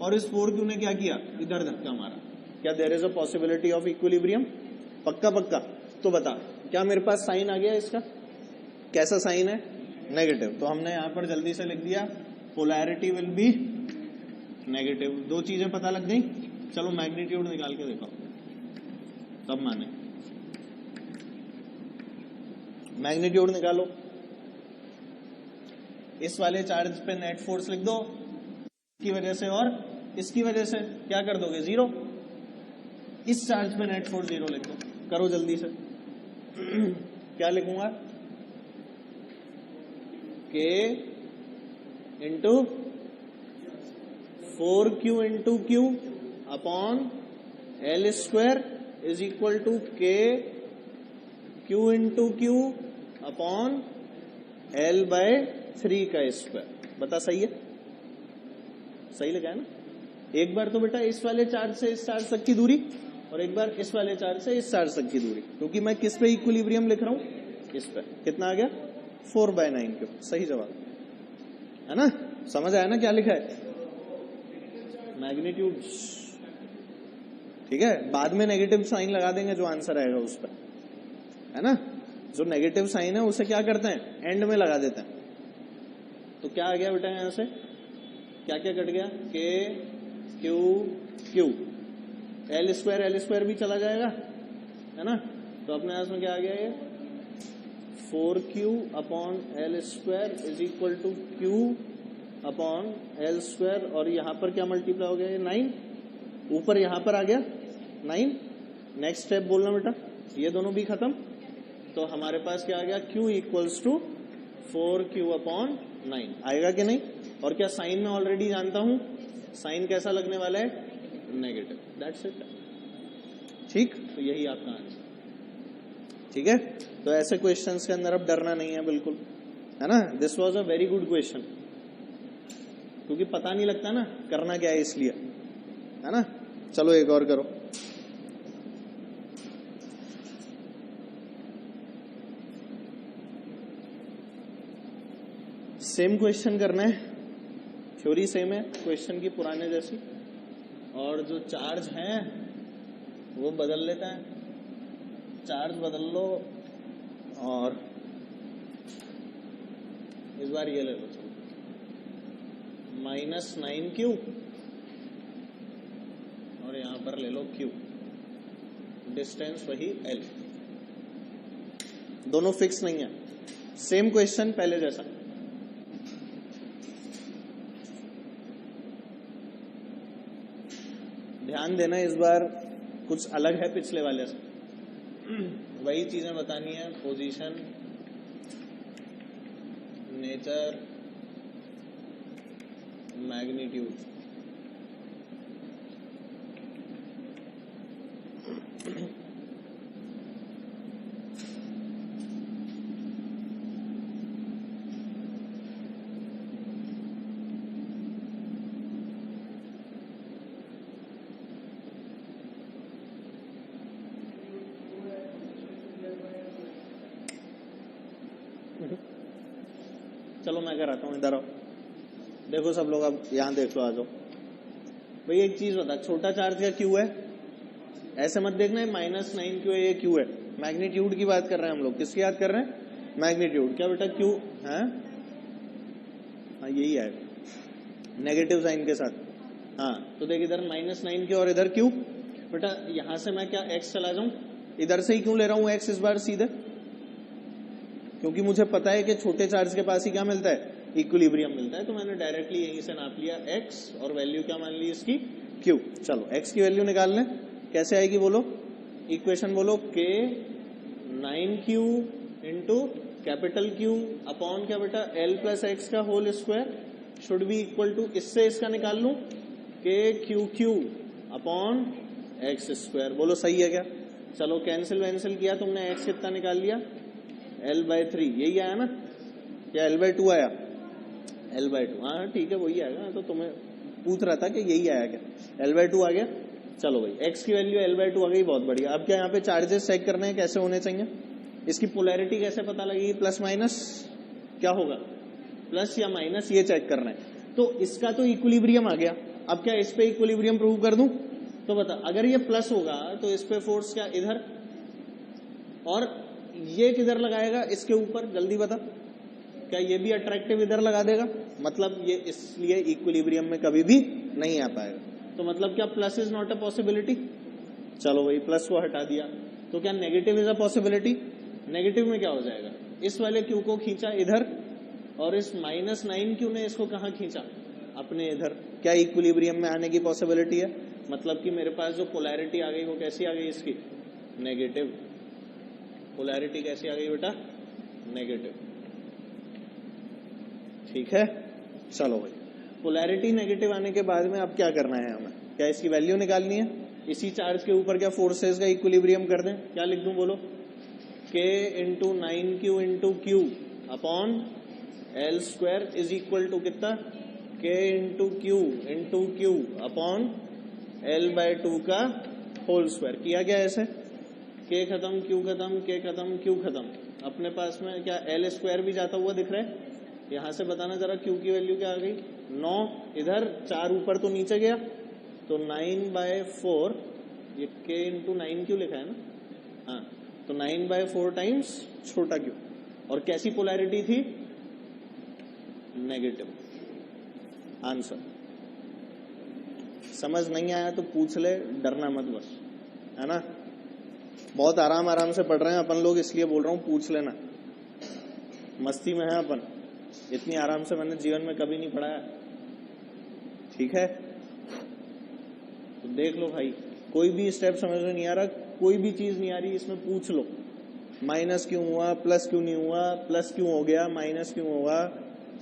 और इस 4Q ने क्या किया, इधर धक्का मारा. क्या there is a possibility of equilibrium, पक्का. तो बता, क्या मेरे पास साइन आ गया इसका, कैसा साइन है, नेगेटिव. तो हमने यहां पर जल्दी से लिख दिया, पोलैरिटी विल बी नेगेटिव. दो चीजें पता लग गई. चलो मैग्नीट्यूड निकाल के देखो, तब माने. मैग्नीट्यूड निकालो, इस वाले चार्ज पे नेट फोर्स लिख दो, इसकी वजह से और इसकी वजह से क्या कर दोगे, 0। इस चार्ज पे नेट फोर्स 0 लिख दो, करो जल्दी से। क्या लिखूंगा, K into 4Q into Q upon L square is equal to K Q into Q upon L by 3 का स्क्वायर। बता सही है, सही लगा है ना। एक बार तो बेटा इस वाले चार्ज से इस चार्ज तक की दूरी और एक बार इस वाले चार्ज से इस चार्ज तक की दूरी, क्योंकि मैं किस पे इक्विलिब्रियम लिख रहा हूं, इस पे। कितना आ गया, 4/9 सही जवाब है ना। समझ आया ना क्या लिखा है, मैग्नीट्यूड। ठीक है, बाद में नेगेटिव साइन लगा देंगे जो आंसर आएगा उस पर, है ना। जो नेगेटिव साइन है उसे क्या करते हैं, एंड में लगा देते हैं। तो क्या आ गया बेटा, यहां से क्या क्या कट गया, K Q Q, L square भी चला जाएगा, है ना। तो अपने पास में क्या आ गया, ये 4Q upon L square is equal to Q upon L square, और यहां पर क्या मल्टीप्लाई हो गया, ये 9, ऊपर यहां पर आ गया 9। नेक्स्ट स्टेप बोलना बेटा, ये दोनों भी खत्म, तो हमारे पास क्या आ गया, Q equals to 4Q upon 9 आएगा कि नहीं। और क्या साइन में ऑलरेडी जानता हूं, साइन कैसा लगने वाला है, नेगेटिव, दैट्स इट। ठीक, तो यही आपका आंसर। ठीक है, तो ऐसे क्वेश्चंस के अंदर अब डरना नहीं है बिल्कुल, है ना। This was a very good question, क्योंकि पता नहीं लगता ना करना क्या है, इसलिए, है ना। चलो एक और करो। सेम क्वेश्चन करना है, थ्योरी सेम है क्वेश्चन की पुराने जैसी, और जो चार्ज है वो बदल लेता है, चार्ज बदल लो, और इस बार ये ले लो, चलो -9Q, और यहां पर ले लो Q, डिस्टेंस वही L, दोनों फिक्स नहीं है। सेम क्वेश्चन पहले जैसा। ध्यान देना, इस बार कुछ अलग है पिछले वाले से, वही चीजें बतानी है, पोजीशन, नेचर, मैग्नीट्यूड। चलो मैं कराता हूँ, इधर आओ, देखो सब लोग, अब यहां देख लो, आ जाओ भाई। एक चीज बता, छोटा चार्ज का क्यू है, ऐसे मत देखना है -9Q है, ये क्यू है। मैग्नीट्यूड की बात कर रहे हैं हम लोग, किसकी याद कर रहे हैं, मैग्नीट्यूड। क्या बेटा क्यू है, हाँ यही है, नेगेटिव साइन के साथ। हाँ तो देख, इधर -9Q और इधर क्यू। बेटा यहां से मैं क्या x चला जाऊं, इधर से ही क्यों ले रहा हूं x इस बार सीधे, क्योंकि मुझे पता है कि छोटे चार्ज के पास ही क्या मिलता है, इक्विलिब्रियम मिलता है। तो मैंने डायरेक्टली यहीं से नाप लिया x, और वैल्यू क्या मान ली इसकी, q। चलो x की वैल्यू निकाल लें, कैसे आएगी बोलो, इक्वेशन बोलो, K 9Q into capital Q upon क्या बेटा, L प्लस एक्स का whole square should be equal to, इससे इसका निकाल लूं, K QQ upon x square. बोलो सही है क्या। चलो कैंसिल वैंसिल किया तुमने, x कितना निकाल लिया, L/3, यही आया ना, या L/2 आया, L/2, हाँ ठीक है वही आएगा। तो तुम्हें पूछ रहा था कि यही आया क्या, L/2 आ गया। चलो भाई x की वैल्यू L/2 आ गई, बहुत बढ़िया। अब क्या यहाँ पे चार्जेस चेक करने हैं, कैसे होने चाहिए, इसकी पोलैरिटी कैसे पता लगेगी, प्लस माइनस क्या होगा, प्लस या माइनस, ये चेक करना है। तो इसका तो इक्विलिब्रियम आ गया, अब क्या इस पे इक्विलिब्रियम प्रूव कर दूं, तो बता, अगर ये प्लस होगा तो इस पे फोर्स क्या इधर, और ये किधर लगाएगा इसके ऊपर, जल्दी बता, क्या ये भी अट्रैक्टिव इधर लगा देगा, मतलब ये इसलिए इक्विलिब्रियम में कभी भी नहीं आ पाएगा। तो मतलब क्या plus is not a possibility. चलो भाई प्लस को हटा दिया, तो क्या negative is a possibility, negative में क्या हो जाएगा, इस वाले क्यू को खींचा इधर, और इस -9 क्यू ने इसको कहाँ खींचा, अपने इधर। क्या इक्विलिब्रियम में आने की पॉसिबिलिटी है? मतलब कि मेरे पास जो पोलैरिटी आ गई वो कैसी आ गई इसकी, नेगेटिव। पोलैरिटी कैसी आ गई बेटा, नेगेटिव। ठीक है, चलो भाई, पोलैरिटी नेगेटिव आने के बाद में अब क्या करना है हमें? क्या इसकी वैल्यू निकालनी है? इसी चार्ज के ऊपर क्या फोर्सेस का इक्विलिब्रियम कर दें? क्या लिख दूं बोलो? K into 9Q into Q upon L square is equal to कितना, K into Q upon L/2 का होल स्क्वायर। किया गया ऐसे, K खत्म, Q खत्म, K खत्म, Q खत्म। अपने पास में क्या L स्क्वायर भी जाता हुआ दिख रहा है? यहां से बताना जरा Q की वैल्यू क्या आ गई, 9। इधर 4 ऊपर तो नीचे गया, तो 9/4, ये K इंटू 9Q लिखा है ना, हाँ, तो 9/4 टाइम्स छोटा क्यू। और कैसी पोलैरिटी थी, नेगेटिव। आंसर समझ नहीं आया तो पूछ ले, डरना मत बस, है ना। बहुत आराम से पढ़ रहे हैं अपन लोग, इसलिए बोल रहा हूं पूछ लेना। मस्ती में है अपन, इतनी आराम से मैंने जीवन में कभी नहीं पढ़ाया। ठीक है, तो देख लो भाई, कोई भी स्टेप समझ में नहीं आ रहा, कोई भी चीज नहीं आ रही, इसमें पूछ लो। माइनस क्यों हुआ, प्लस क्यों नहीं हुआ, प्लस क्यों हो गया, माइनस क्यों हुआ,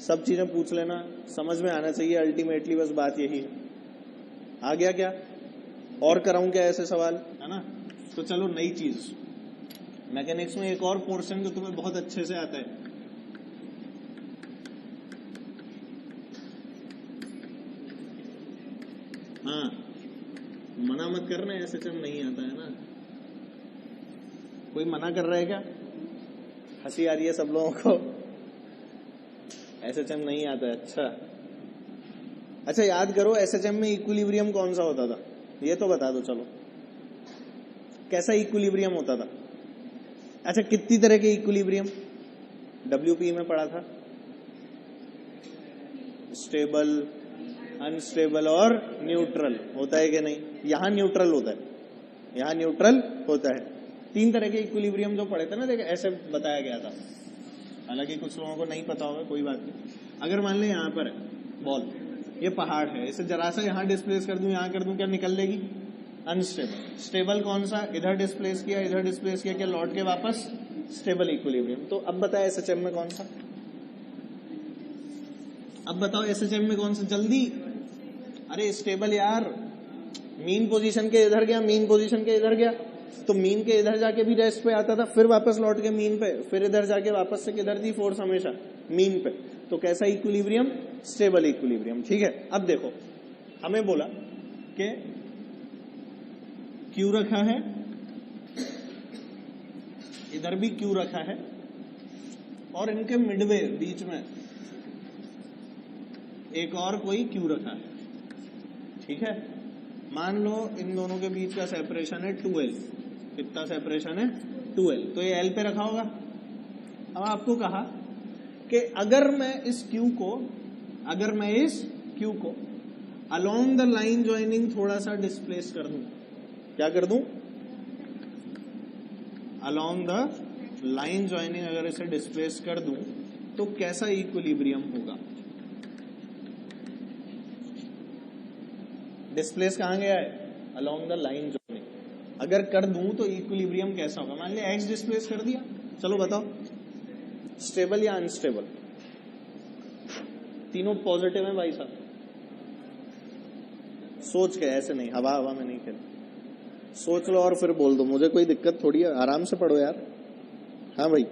सब चीजें पूछ लेना, समझ में आना चाहिए। अल्टीमेटली बस बात यही है। आ गया क्या? और कराऊं क्या ऐसे सवाल, है ना। तो चलो नई चीज, मैकेनिक्स में एक और पोर्शन जो तुम्हें बहुत अच्छे से आता है, हाँ, मना मत करना, SHM नहीं आता है ना। कोई मना कर रहा है क्या? हंसी आ रही है सब लोगों को, SHM नहीं आता है। अच्छा याद करो, SHM में इक्विलिब्रियम कौन सा होता था, ये तो बता दो। चलो, कैसा इक्विलिब्रियम होता था? अच्छा, कितनी तरह के इक्विलिब्रियम WP में पढ़ा था? स्टेबल, अनस्टेबल और न्यूट्रल होता है कि नहीं? यहां न्यूट्रल होता है, यहां न्यूट्रल होता है। 3 तरह के इक्विलिब्रियम जो पढ़े थे ना, देखो ऐसे बताया गया था। हालांकि कुछ लोगों को नहीं पता होगा, कोई बात नहीं। अगर मान ले यहां पर है बॉल, ये पहाड़ है, इसे जरा सा यहां डिस्प्लेस कर दूं, यहां कर दूं, क्या निकल लेगी? अनस्टेबल। स्टेबल कौन सा? इधर डिस्प्लेस किया, इधर डिस्प्लेस किया, क्या लौट के वापस स्टेबल इक्विलिब्रियम। तो अब बताए SHM में कौन सा? अब बताओ SHM में कौन सा, जल्दी। अरे स्टेबल यार, मीन पोजीशन के इधर गया, मीन पोजीशन के इधर गया, तो मीन के इधर जाके भी रेस्ट पे आता था, फिर वापस लौट के मीन पे, फिर इधर जाके वापस से किधर थी फोर्स, हमेशा मीन पे। तो कैसा इक्विलिब्रियम? Stable equilibrium. ठीक है, अब देखो, हमें बोला कि क्यू रखा है, इधर भी क्यू रखा है, और इनके मिडवे बीच में एक और कोई क्यू रखा है। ठीक है, मान लो इन दोनों के बीच का सेपरेशन है 2L। कितना सेपरेशन है? 2L। तो ये L पे रखा होगा। अब आपको कहा कि अगर मैं इस क्यू को अलोंग द लाइन ज्वाइनिंग थोड़ा सा डिस्प्लेस कर दूं, क्या कर दूं? अलोंग द लाइन ज्वाइनिंग अगर इसे डिस्प्लेस कर दूं, तो कैसा इक्विलिब्रियम होगा? डिस्प्लेस कहां गया है? Along the line joining. अगर कर दूं तो इक्विलिब्रियम कैसा होगा? मान लिया एक्स डिस्प्लेस कर दिया, चलो बताओ, स्टेबल या अनस्टेबल? तीनों पॉजिटिव है भाई साहब, सोच के, ऐसे नहीं हवा हवा में नहीं खेल, सोच लो और फिर बोल दो, मुझे कोई दिक्कत थोड़ी है, आराम से पढ़ो यार। हाँ भाई,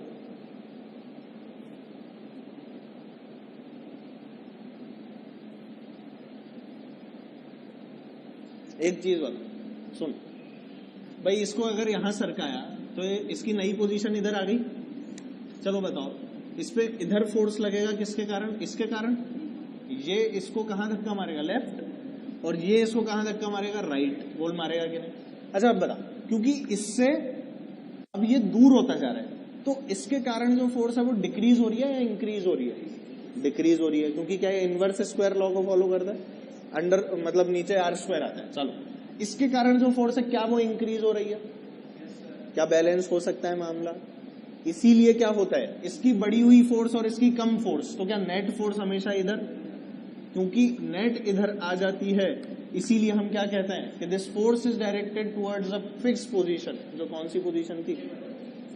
एक चीज बता, सुन भाई, इसको अगर यहां सरकाया तो इसकी नई पोजीशन इधर आ गई। चलो बताओ, इस पे इधर फोर्स लगेगा किसके कारण? इसके कारण। ये इसको कहां धक्का मारेगा? लेफ्ट। और ये इसको कहां धक्का मारेगा? राइट। बोल मारेगा कि नहीं? अच्छा अब बता, क्योंकि इससे अब ये दूर होता जा रहा है, तो इसके कारण जो फोर्स है वो डिक्रीज हो रही है या इंक्रीज हो रही है? डिक्रीज हो रही है, क्योंकि क्या है, इनवर्स स्क्वायर लॉ को फॉलो करता है, अंडर मतलब नीचे आर स्क्वायर आता है। चलो, इसके कारण जो फोर्स है क्या वो इंक्रीज हो रही है? क्या बैलेंस हो सकता है मामला? इसीलिए क्या होता है, इसकी बढ़ी हुई फोर्स और इसकी कम फोर्स, तो क्या नेट फोर्स हमेशा इधर, क्योंकि नेट इधर आ जाती है, इसीलिए हम क्या कहते हैं कि this force is directed towards a fix position, जो कौन सी पोजीशन थी,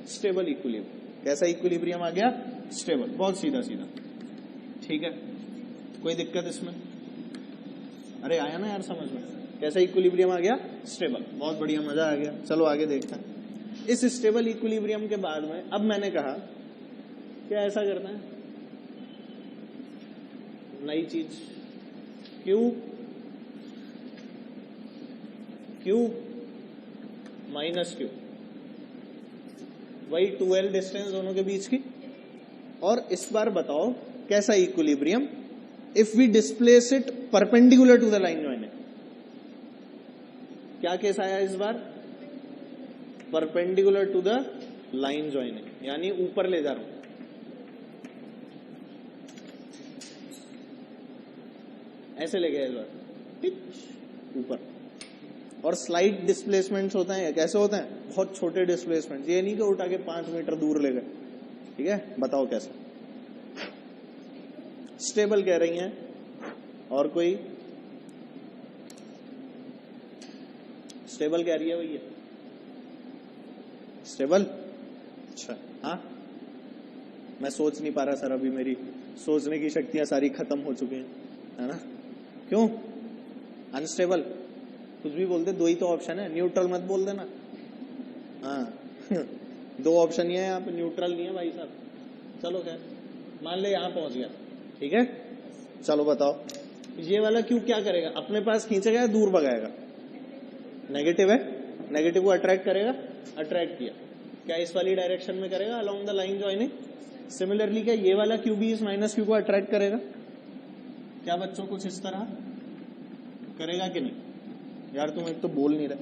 स्टेबल इक्विलिब्रियम। कैसा इक्विलिब्रियम आ गया, स्टेबल, बहुत सीधा सीधा, ठीक है, कोई दिक्कत इसमें, अरे आया ना यार समझ में, कैसा इक्विलिब्रियम आ गया, स्टेबल, बहुत बढ़िया, मजा आ गया। चलो आगे देखते हैं। इस स्टेबल इक्विलिब्रियम के बाद में अब मैंने कहा क्या ऐसा करना है, नई चीज, क्यू माइनस क्यू, वही 2L डिस्टेंस दोनों के बीच की, और इस बार बताओ कैसा equilibrium if we displace it perpendicular to the line joining. क्या केस आया इस बार, perpendicular to the line joining, यानी ऊपर ले जा रहा हूं, ऐसे ले गया इस बार, टिच ऊपर, और स्लाइड डिस्प्लेसमेंट्स होते हैं, कैसे होते हैं, बहुत छोटे डिस्प्लेसमेंट, ये नहीं कि उठा के 5 मीटर दूर ले गए, ठीक है, बताओ कैसे, स्टेबल कह रही हैं, और कोई स्टेबल कह रही है भैया, स्टेबल, अच्छा, हाँ, मैं सोच नहीं पा रहा सर, अभी मेरी सोचने की शक्तियां सारी खत्म हो चुकी हैं, है ना, क्यों, अनस्टेबल, कुछ भी बोलते, दो ही तो ऑप्शन है, न्यूट्रल मत बोल देना, हाँ दो ऑप्शन ही है यहाँ पे, न्यूट्रल नहीं है भाई साहब। चलो खैर, मान ले यहाँ पहुंच गया, ठीक है, चलो बताओ ये वाला क्यू क्या करेगा, अपने पास खींचेगा या दूर भगाएगा, नेगेटिव है, नेगेटिव को अट्रैक्ट करेगा, अट्रैक्ट किया, क्या इस वाली डायरेक्शन में करेगा along the line joining, similarly क्या ये वाला क्यू भी इस माइनस क्यू को अट्रैक्ट करेगा, क्या बच्चों कुछ इस तरह करेगा कि नहीं, यार तुम एक तो बोल नहीं रहे,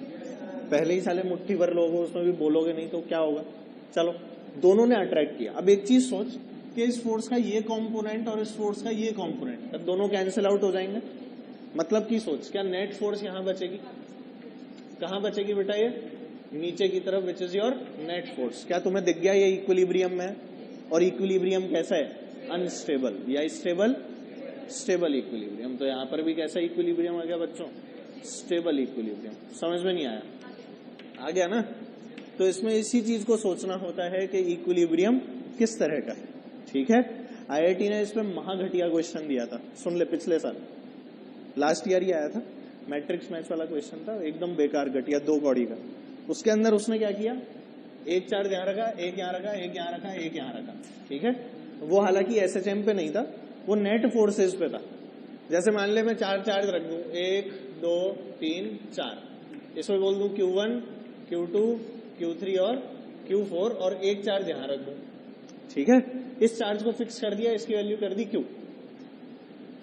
पहले ही साले मुट्ठी भर लोग हो, उसमें भी बोलोगे नहीं तो क्या होगा, चलो दोनों ने अट्रैक्ट किया। अब एक चीज सोच कि इस फोर्स का ये कंपोनेंट और इस फोर्स का ये कंपोनेंट, अब दोनों कैंसिल आउट हो जाएंगे, मतलब की सोच, क्या नेट फोर्स यहां बचेगी, कहां बचेगी बेटा, ये नीचे की तरफ, which is your net force. क्या तुम्हें दिख गया ये इक्विलिब्रियम में, और इक्विलिब्रियम कैसा है, अनस्टेबल या स्टेबल, स्टेबल इक्विलिब्रियम, तो यहां पर भी कैसा इक्विलिब्रियम आ गया बच्चों, स्टेबल इक्विलिब्रियम। समझ में नहीं आया, आ गया ना, तो इसमें इसी चीज को सोचना होता है कि इक्विलिब्रियम किस तरह का है, ठीक है। आईआईटी ने इसमें महाघटिया क्वेश्चन दिया था, सुन ले, पिछले साल लास्ट ईयर ही आया था, मैट्रिक्स मैच वाला क्वेश्चन था, एकदम बेकार घटिया, 2 कौड़ी का। उसके अंदर उसने क्या किया, एक चार्ज यहाँ रखा, एक यहाँ रखा, एक यहाँ रखा, एक यहाँ रखा, ठीक है, वो हालांकि एसएचएम पे नहीं था, वो नेट फोर्सेस पे था। जैसे मान ले मैं 4 चार्ज रख दूं, 1 2 3 4, इसमें बोल दूं Q1 Q2 Q3 और Q4, और एक चार्ज यहां रख दूं, ठीक है, इस चार्ज को फिक्स कर दिया, इसकी वैल्यू कर दी Q।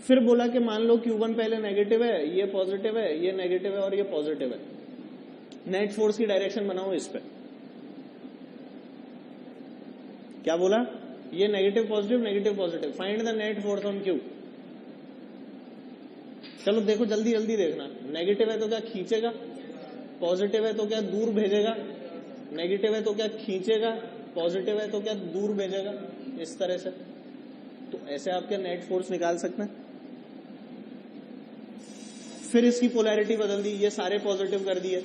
फिर बोला कि मान लो Q1 पहले नेगेटिव है, ये पॉजिटिव है, ये नेगेटिव है और ये पॉजिटिव है, नेट फोर्स की डायरेक्शन बनाओ इस पे। क्या बोला, ये negative positive, negative positive, find the net force on Q। चलो देखो, जल्दी जल्दी देखना, नेगेटिव है तो क्या खींचेगा, पॉजिटिव है तो क्या दूर भेजेगा, नेगेटिव है तो क्या खींचेगा, पॉजिटिव है तो क्या दूर भेजेगा, इस तरह से। तो ऐसे आपके नेट फोर्स निकाल सकते हैं। फिर इसकी पोलैरिटी बदल दी, ये सारे पॉजिटिव कर दिए,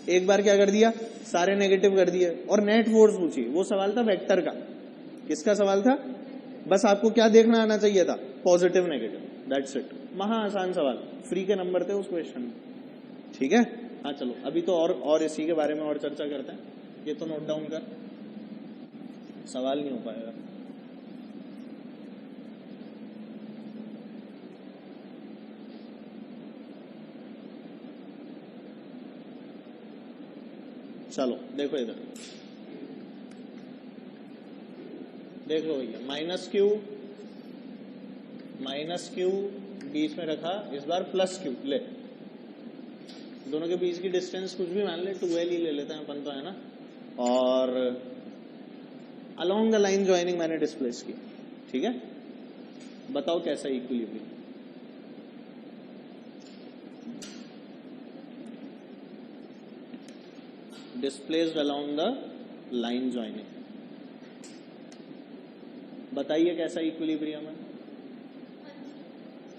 एक बार क्या कर दिया, सारे नेगेटिव कर दिए, और नेट फोर्स पूछी। वो सवाल था वेक्टर का, किसका सवाल था, बस आपको क्या देखना आना चाहिए था, पॉजिटिव नेगेटिव, दैट्स इट। महा आसान सवाल, फ्री के नंबर थे उस क्वेश्चन में, ठीक है। हाँ चलो, अभी तो और इसी के बारे में और चर्चा करते हैं, ये तो नोट डाउन कर, सवाल नहीं हो पाएगा। चलो देखो इधर, देख लो भैया, माइनस क्यू बीच में रखा, इस बार प्लस क्यू ले, दोनों के बीच की डिस्टेंस कुछ भी मान ले, 2L ही ले लेते हैं अपन तो, है ना, और अलोंग द लाइन ज्वाइनिंग मैंने डिस्प्लेस की, ठीक है। बताओ कैसा equilibrium, displaced along the line joining, बताइए कैसा इक्विलिब्रियम है?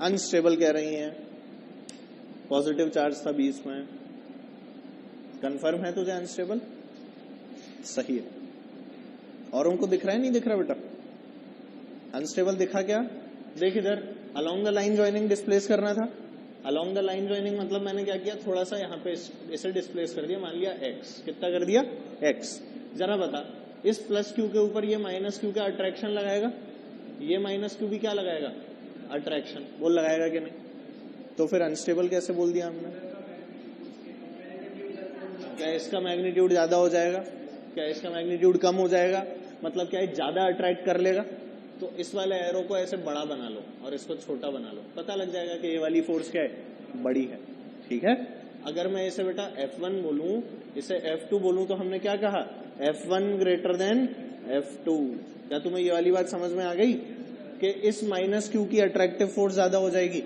अनस्टेबल कह रही हैं, पॉजिटिव चार्ज था बीच में। कंफर्म है तुझे अनस्टेबल? सही है। और उनको दिख रहा है नहीं दिख रहा बेटा? अनस्टेबल दिखा क्या? देख इधर along the line joining displace करना था। अलोंग द लाइन ज्वाइनिंग मतलब मैंने क्या किया, थोड़ा सा यहाँ पे इसे डिस्प्लेस कर दिया, मान लिया x। कितना कर दिया? x। जरा बता, इस प्लस क्यू के ऊपर ये माइनस क्यू का अट्रैक्शन लगाएगा, ये माइनस क्यू भी क्या लगाएगा? अट्रैक्शन। बोल लगाएगा कि नहीं? तो फिर अनस्टेबल कैसे बोल दिया हमने? क्या इसका मैग्नीट्यूड ज्यादा हो जाएगा? क्या इसका मैग्नीट्यूड कम हो जाएगा? मतलब क्या है, ज्यादा अट्रैक्ट कर लेगा? तो इस वाले एरो को ऐसे बड़ा बना लो और इसको छोटा बना लो, पता लग जाएगा कि ये वाली फोर्स क्या है? बड़ी है। ठीक है। अगर मैं इसे बेटा F1 बोलूं, इसे F2 बोलूं, तो हमने क्या कहा? F1 greater than F2। क्या तुम्हें ये वाली बात समझ में आ गई कि इस माइनस क्यू की अट्रैक्टिव फोर्स ज्यादा हो जाएगी?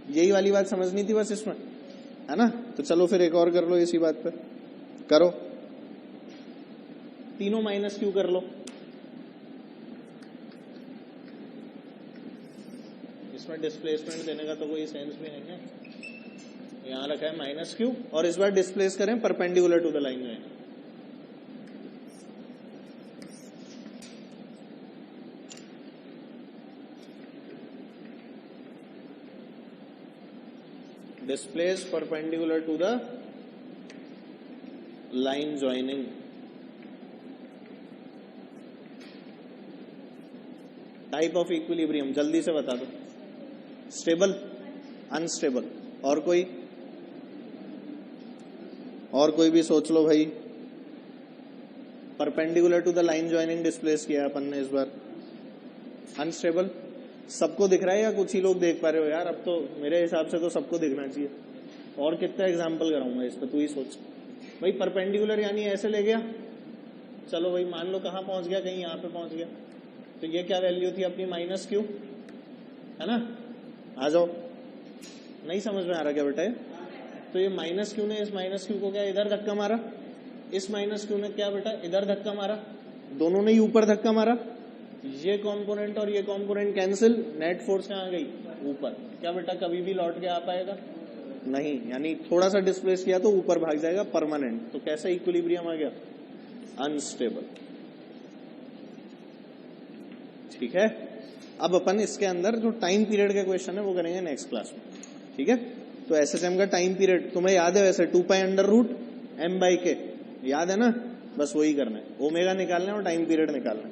यही वाली बात समझनी थी बस इसमें, है ना? तो चलो फिर एक और कर लो इसी बात पे, करो। तीनों माइनस क्यू कर लो। इसमें डिस्प्लेसमेंट देने का तो कोई सेंस भी नहीं है। यहां रखा है माइनस क्यू और इस बार डिस्प्लेस करें परपेंडिकुलर टू द लाइन में। Displace perpendicular to the line joining. Type of equilibrium जल्दी से बता दो। स्टेबल, अनस्टेबल, और कोई भी सोच लो भाई। Perpendicular to the line joining displace किया अपन ने इस बार। अनस्टेबल सबको दिख रहा है या कुछ ही लोग देख पा रहे हो? यार अब तो मेरे हिसाब से तो सबको दिखना चाहिए। और कितना एग्जाम्पल कराऊंगा इस पर, तू ही सोच भाई। परपेंडिकुलर यानी ऐसे ले गया, चलो भाई मान लो कहां पहुंच गया, कहीं यहां पे पहुंच गया, तो ये क्या वैल्यू थी अपनी? माइनस क्यू, है ना? आ जाओ। नहीं समझ में आ रहा क्या बेटा? तो ये माइनस क्यू ने इस माइनस क्यू को क्या इधर धक्का मारा, इस माइनस क्यू ने क्या बेटा इधर धक्का मारा, दोनों ने ही ऊपर धक्का मारा। ये कंपोनेंट और ये कंपोनेंट कैंसिल, नेट फोर्स कहां आ गई? ऊपर। क्या बेटा कभी भी लौट के आ पाएगा? नहीं, यानी थोड़ा सा डिस्प्लेस किया तो ऊपर भाग जाएगा, परमानेंट। तो कैसा इक्विलिब्रियम आ गया? अनस्टेबल। ठीक है। अब अपन इसके अंदर जो टाइम पीरियड के क्वेश्चन है वो करेंगे नेक्स्ट क्लास में। ठीक है। तो एसएचएम का टाइम पीरियड तुम्हें याद है वैसे, 2π√m/k याद है ना? बस वही करना है, ओमेगा निकालना है और टाइम पीरियड निकालना है।